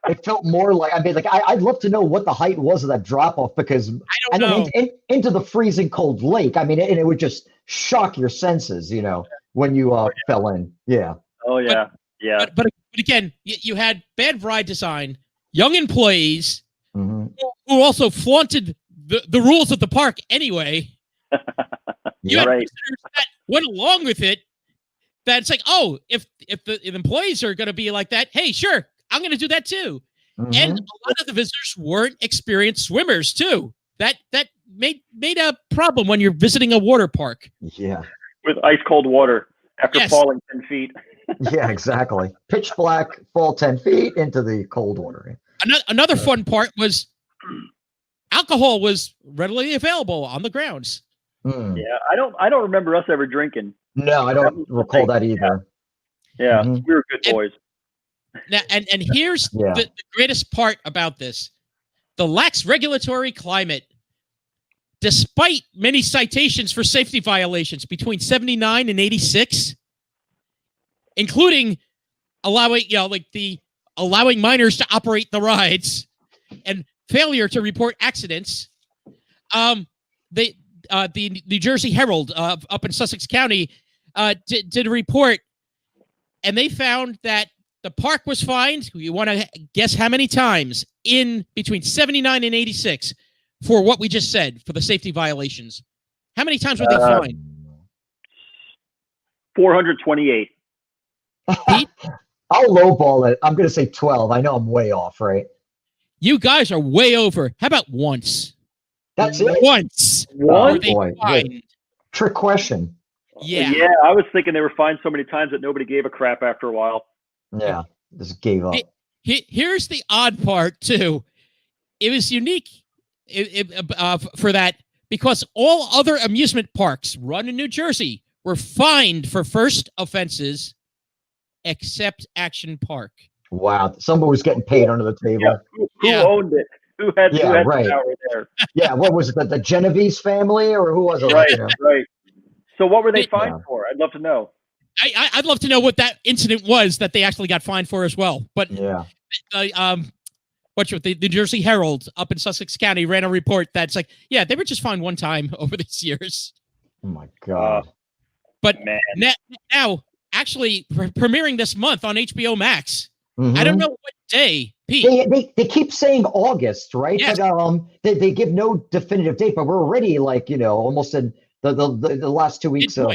Speaker 2: It felt more like, I mean, like I'd love to know what the height was of that drop off, because
Speaker 1: I don't know.
Speaker 2: Then into the freezing cold lake. I mean, and it would just shock your senses, when you fell in. Yeah.
Speaker 3: Oh yeah.
Speaker 1: But again, you had bad ride design, young employees who also flaunted the rules of the park anyway. You had visitors that went along with it. That's like, oh, if the employees are going to be like that, hey, sure, I'm going to do that too. And a lot of the visitors weren't experienced swimmers too. That made a problem when you're visiting a water park.
Speaker 2: Yeah.
Speaker 3: With ice cold water after falling 10 feet.
Speaker 2: Yeah, exactly. Pitch black, fall 10 feet into the cold water.
Speaker 1: Another fun part was alcohol was readily available on the grounds.
Speaker 3: Yeah, I don't remember us ever drinking.
Speaker 2: No, I don't recall that either.
Speaker 3: Yeah, we were good boys.
Speaker 1: Now, and here's the greatest part about this: the lax regulatory climate. Despite many citations for safety violations between 79 and 86, including allowing minors to operate the rides and failure to report accidents, the New Jersey Herald up in Sussex County did a report, and they found that the park was fined. You want to guess how many times in between 79 and 86 for what we just said, for the safety violations? How many times were they fined?
Speaker 3: 428.
Speaker 2: I'll lowball it. I'm going to say 12. I know I'm way off, right?
Speaker 1: You guys are way over. How about once?
Speaker 2: That's it?
Speaker 1: Once.
Speaker 2: Oh, boy. Trick question.
Speaker 1: Yeah.
Speaker 3: Yeah, I was thinking they were fined so many times that nobody gave a crap after a while.
Speaker 2: Yeah, just gave up.
Speaker 1: Here's the odd part, too. It was unique for that, because all other amusement parks run in New Jersey were fined for first offenses except Action Park.
Speaker 2: Wow. Somebody was getting paid under the table.
Speaker 3: Yeah. Who owned it? Who had the power there?
Speaker 2: Yeah, what was it? The Genovese family, or who was it?
Speaker 3: Right. So what were they fined for? I'd love to know.
Speaker 1: I'd love to know what that incident was that they actually got fined for as well. But the New Jersey Herald up in Sussex County ran a report that's like, yeah, they were just fined one time over these years.
Speaker 2: Oh my God.
Speaker 1: But now, actually, premiering this month on HBO Max. I don't know what day, Pete.
Speaker 2: They keep saying August, right?
Speaker 1: Yes.
Speaker 2: But they give no definitive date, but we're already almost in the last 2 weeks of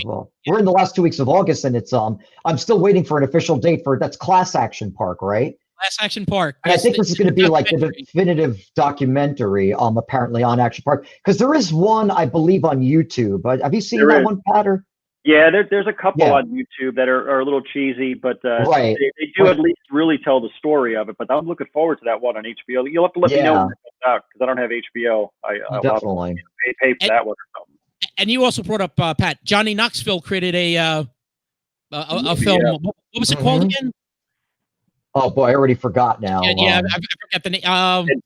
Speaker 2: we're in the last 2 weeks of August, and it's I'm still waiting for an official date for that's Class Action Park, right?
Speaker 1: Class Action Park.
Speaker 2: And I think this is going to be like the definitive documentary, apparently on Action Park, because there is one, I believe, on YouTube. Have you seen that one, Patter?
Speaker 3: Yeah, there's a couple on YouTube that are a little cheesy, but they do at least really tell the story of it. But I'm looking forward to that one on HBO. You'll have to let me know when it comes out, because I don't have HBO. I'll
Speaker 2: definitely
Speaker 3: pay for that one or something.
Speaker 1: And you also brought up Pat. Johnny Knoxville created a film. What was it called again?
Speaker 2: Oh boy, I already forgot now.
Speaker 1: I forgot the name.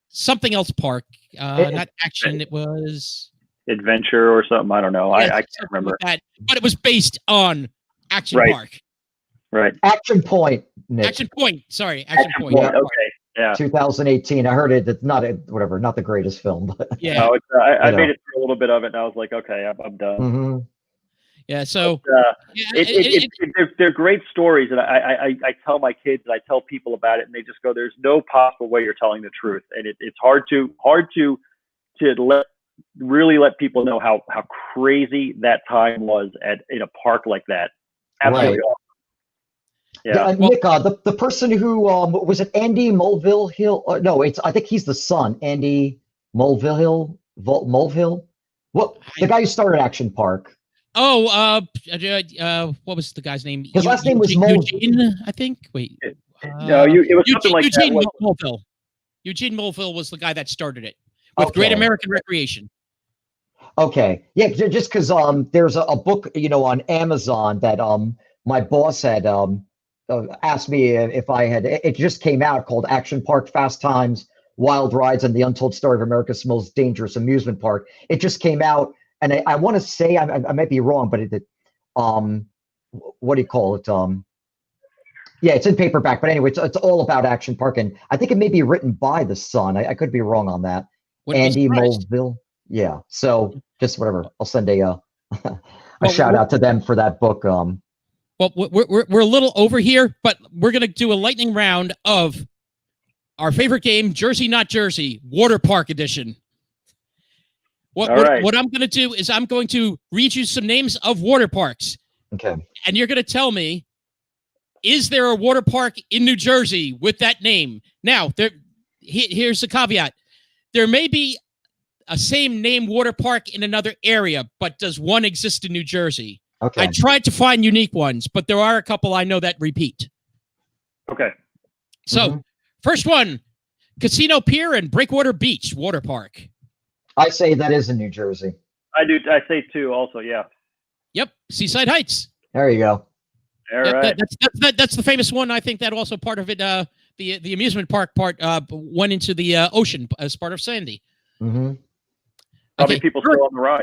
Speaker 1: Something else park. Not Action. It was
Speaker 3: Adventure or something. I don't know. I can't remember.
Speaker 1: Like that, but it was based on Action Park.
Speaker 3: Right.
Speaker 2: Action Point, Nick.
Speaker 1: Action Point. Sorry, Action Point.
Speaker 3: Yeah, okay. Yeah.
Speaker 2: 2018. I heard it. It's not not the greatest film, but
Speaker 1: yeah.
Speaker 3: No, I made it through a little bit of it, and I was like, okay, I'm done.
Speaker 1: Yeah. So
Speaker 3: they're great stories, and I tell my kids, and I tell people about it, and they just go, "There's no possible way you're telling the truth," and it's hard to let people know how crazy that time was in a park like that. Absolutely awesome. Yeah.
Speaker 2: Nick, the person who was it Andy Mulvihill Hill? No, I think he's the son, Andy Mulvihill. What the guy who started Action Park?
Speaker 1: Oh, what was the guy's name?
Speaker 2: His last name was
Speaker 1: Eugene, I think. Wait,
Speaker 3: no, it was something like
Speaker 1: Eugene
Speaker 3: that.
Speaker 1: Mulvihill. Eugene Mulvihill was the guy that started it with Great American Recreation.
Speaker 2: Okay, yeah, just because there's a book on Amazon that my boss had asked me if I had. It just came out called Action Park: Fast Times, Wild Rides, and the Untold Story of America's Most Dangerous Amusement Park. It just came out, and I want to say I might be wrong, but what do you call it? Yeah, it's in paperback, but anyway, it's all about Action Park, and I think it may be written by the son. I could be wrong on that. Andy Mulville. Yeah. So just whatever. I'll send a shout out to them for that book.
Speaker 1: Well, we're a little over here, but we're gonna do a lightning round of our favorite game, Jersey Not Jersey, Water Park Edition. What I'm gonna do is I'm going to read you some names of water parks.
Speaker 2: Okay.
Speaker 1: And you're gonna tell me, is there a water park in New Jersey with that name? Now, here's the caveat. There may be a same name water park in another area, but does one exist in New Jersey?
Speaker 2: Okay.
Speaker 1: I tried to find unique ones, but there are a couple I know that repeat.
Speaker 3: Okay.
Speaker 1: So, first one, Casino Pier and Breakwater Beach Water Park.
Speaker 2: I say that is in New Jersey.
Speaker 3: I do. I say 2 also, yeah.
Speaker 1: Yep, Seaside Heights.
Speaker 2: There you go.
Speaker 3: All right.
Speaker 1: That's the famous one. I think that also part of it, the amusement park part went into the ocean as part of Sandy.
Speaker 2: Mm-hmm.
Speaker 3: Probably people still on the ride.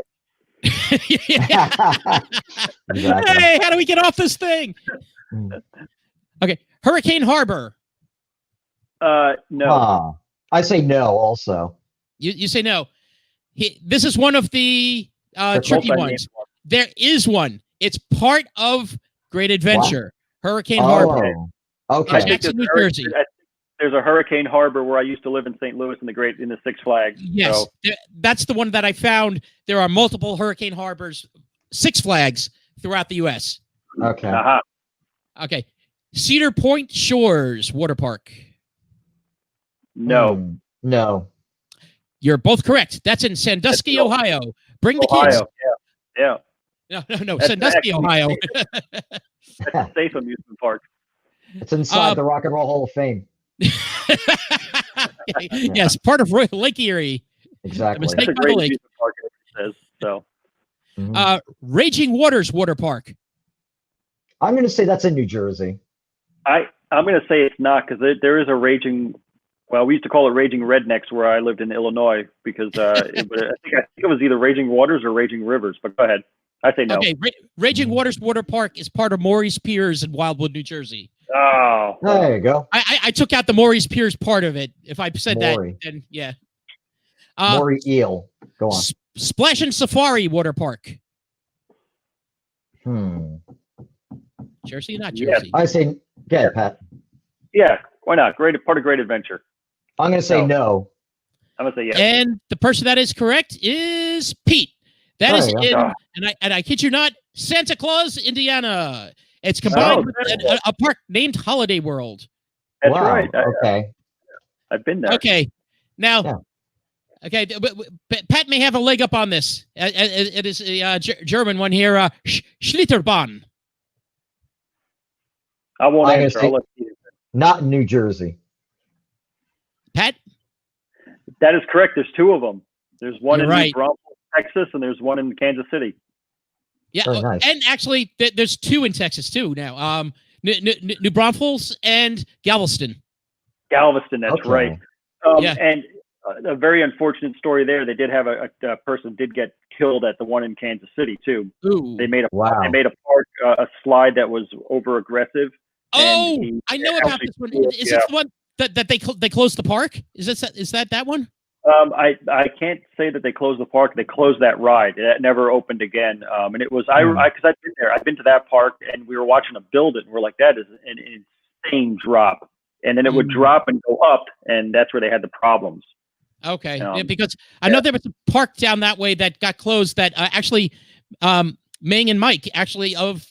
Speaker 2: Exactly.
Speaker 1: Hey, how do we get off this thing? Okay, Hurricane Harbor.
Speaker 3: No.
Speaker 2: I say no also.
Speaker 1: You say no. This is one of the tricky ones. There is one. It's part of Great Adventure. Wow. Hurricane Harbor.
Speaker 2: Okay.
Speaker 1: Jackson, New Jersey.
Speaker 3: There's a Hurricane Harbor where I used to live in St. Louis in the Six Flags.
Speaker 1: Yes, so. That's the one that I found. There are multiple Hurricane Harbors, Six Flags throughout the U.S.
Speaker 2: Okay.
Speaker 3: Uh-huh.
Speaker 1: Okay. Cedar Point Shores Water Park.
Speaker 3: No.
Speaker 2: No.
Speaker 1: You're both correct. That's in Sandusky, Ohio. Bring the kids.
Speaker 3: Yeah.
Speaker 1: No. Sandusky, Ohio.
Speaker 3: That's a safe amusement park.
Speaker 2: It's inside the Rock and Roll Hall of Fame.
Speaker 1: Yes, part of Lake Erie.
Speaker 2: Exactly.
Speaker 3: That's a great amusement park, it says, so.
Speaker 1: Raging Waters Water Park.
Speaker 2: I'm going to say that's in New Jersey.
Speaker 3: I'm going to say it's not, because there is a raging. Well, we used to call it Raging Rednecks where I lived in Illinois, because I think it was either Raging Waters or Raging Rivers. But go ahead. I say no.
Speaker 1: Okay, Raging Waters Water Park is part of Maurice Piers in Wildwood, New Jersey.
Speaker 3: Oh,
Speaker 2: there you go.
Speaker 1: I took out the Maurice Piers part of it. If I said that, then yeah.
Speaker 2: Maury Eel. Go on.
Speaker 1: Splash and Safari Water Park. Jersey, not Jersey.
Speaker 2: I say, get it, Pat.
Speaker 3: Yeah, why not? Part of Great Adventure.
Speaker 2: I'm going to say no.
Speaker 3: I'm going to say yes.
Speaker 1: And the person that is correct is Pete. That is in, and I kid you not, Santa Claus, Indiana. It's combined with a park named Holiday World.
Speaker 3: That's right.
Speaker 2: Okay.
Speaker 3: I've been there.
Speaker 1: Okay. Now, okay, Pat may have a leg up on this. It is a German one here. Schlitterbahn.
Speaker 3: I won't answer. I'll let you.
Speaker 2: Not in New Jersey.
Speaker 1: Pat?
Speaker 3: That is correct. There's 2 of them. There's one in
Speaker 1: right.
Speaker 3: New Braunfels, Texas, and there's one in Kansas City.
Speaker 1: Yeah,
Speaker 2: nice.
Speaker 1: And actually, there's 2 in Texas too now. New Braunfels and Galveston.
Speaker 3: Galveston, that's right. And a very unfortunate story there. They did have a person did get killed at the one in Kansas City too.
Speaker 1: Ooh.
Speaker 3: They made a park a slide that was over aggressive.
Speaker 1: Oh, I know about this one. Is this the one that they closed the park? Is that one?
Speaker 3: I can't say that they closed the park. They closed that ride. It never opened again. And it was because I've been there. I've been to that park, and we were watching them build it, and we're like, that is an insane drop. And then it would drop and go up, and that's where they had the problems.
Speaker 1: Okay, because I know there was a park down that way that got closed. That actually, Ming and Mike, actually of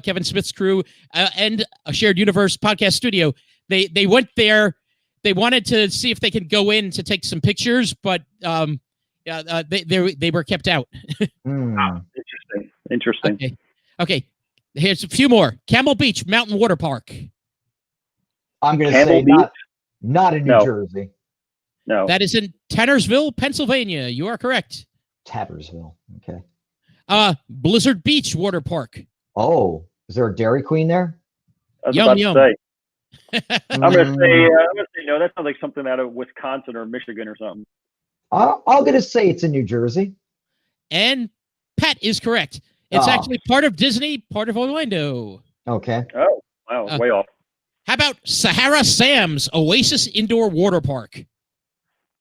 Speaker 1: Kevin Smith's crew and a Shared Universe podcast studio, they went there. They wanted to see if they could go in to take some pictures, but they were kept out.
Speaker 3: Interesting.
Speaker 1: Okay. Here's a few more. Camel Beach Mountain Water Park.
Speaker 2: I'm going to say not in New Jersey.
Speaker 3: No.
Speaker 1: That is in Tannersville, Pennsylvania. You are correct.
Speaker 2: Tannersville. Okay.
Speaker 1: Blizzard Beach Water Park.
Speaker 2: Oh, is there a Dairy Queen there?
Speaker 1: Yum.
Speaker 3: I'm gonna say no. That sounds like something out of Wisconsin or Michigan or something.
Speaker 2: I'm gonna say it's in New Jersey.
Speaker 1: And Pat is correct. It's actually part of Disney, part of Orlando.
Speaker 2: Okay.
Speaker 3: Oh, wow, way off.
Speaker 1: How about Sahara Sam's Oasis Indoor Water Park?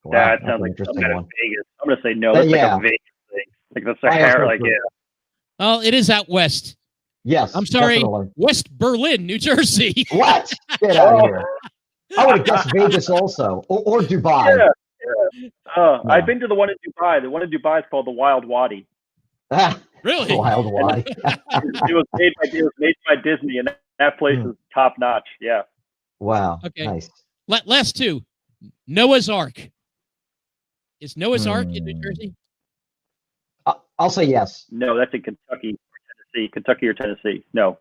Speaker 3: Wow, that sounds like some kind of Vegas. I'm going to say no. That's like a Vegas thing. Like the Sahara, like, yeah.
Speaker 1: Well, it is out west.
Speaker 2: Yes.
Speaker 1: I'm sorry,
Speaker 2: definitely.
Speaker 1: West Berlin, New Jersey.
Speaker 2: What? Get out of here. I would have guessed Vegas also, or Dubai.
Speaker 3: Yeah. I've been to the one in Dubai. The one in Dubai is called the Wild Wadi.
Speaker 1: Really?
Speaker 2: Wild Wadi.
Speaker 3: it was made by Disney, and that place is top notch. Yeah.
Speaker 2: Wow.
Speaker 1: Okay.
Speaker 2: Nice.
Speaker 1: Last two. Noah's Ark. Is Noah's Ark in New Jersey?
Speaker 2: I'll say yes.
Speaker 3: No, that's in Kentucky or Tennessee. Kentucky or Tennessee. No.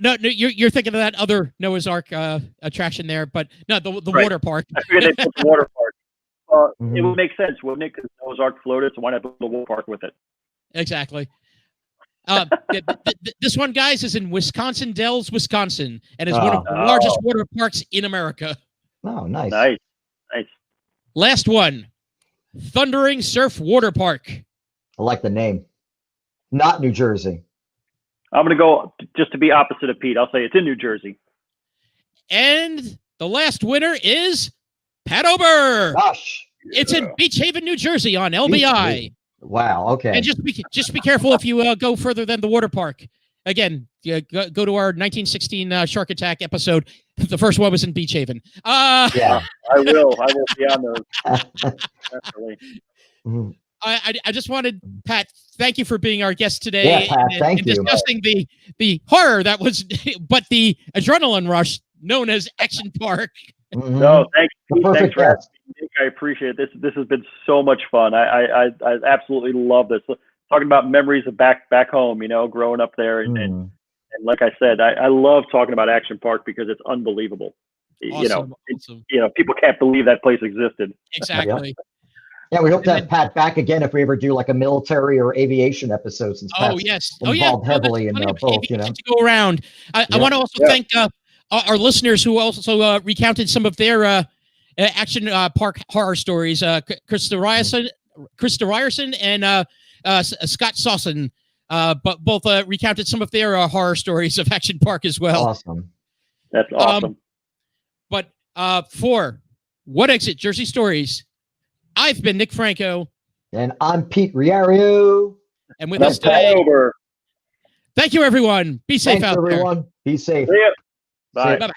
Speaker 1: No, you're thinking of that other Noah's Ark attraction there, but no, the water park.
Speaker 3: I figured they put the water park. It would make sense, wouldn't it? Because Noah's Ark floated, so why not build a water park with it?
Speaker 1: Exactly. This one, guys, is in Wisconsin Dells, Wisconsin, and is one of the largest water parks in America.
Speaker 2: Oh, nice.
Speaker 3: Nice.
Speaker 1: Last one, Thundering Surf Water Park.
Speaker 2: I like the name. Not New Jersey.
Speaker 3: I'm going to go just to be opposite of Pete. I'll say it's in New Jersey.
Speaker 1: And the last winner is Pat Ober.
Speaker 2: Gosh.
Speaker 1: It's in Beach Haven, New Jersey on LBI.
Speaker 2: Wow. Okay.
Speaker 1: And just be careful if you go further than the water park. Again, go to our 1916 Shark Attack episode. The first one was in Beach Haven.
Speaker 2: Yeah.
Speaker 3: I will be on those. Definitely.
Speaker 1: I just wanted, Pat, thank you for being our guest today.
Speaker 2: Yeah, Pat, thank you.
Speaker 1: Discussing the horror that was, but the adrenaline rush known as Action Park.
Speaker 3: No, thanks.
Speaker 2: Thanks for asking.
Speaker 3: I appreciate it. This has been so much fun. I absolutely love this. Talking about memories of back home, growing up there, and like I said, I love talking about Action Park because it's unbelievable.
Speaker 1: Awesome.
Speaker 3: People can't believe that place existed.
Speaker 1: Exactly.
Speaker 2: Yeah, we hope to have Pat back again if we ever do like a military or aviation episode, since Pat's involved heavily in both.
Speaker 1: To go around. I want to also thank our listeners who also recounted some of their Action Park horror stories. Krista Ryerson and Scott Sawson, but both recounted some of their horror stories of Action Park as well.
Speaker 2: Awesome.
Speaker 3: That's awesome.
Speaker 1: But for What Exit Jersey Stories, I've been Nick Franco.
Speaker 2: And I'm Pete Riario.
Speaker 1: And with us today, thank you, everyone. Be safe out there.
Speaker 2: Be safe.
Speaker 3: See ya. Bye.
Speaker 1: Bye-bye.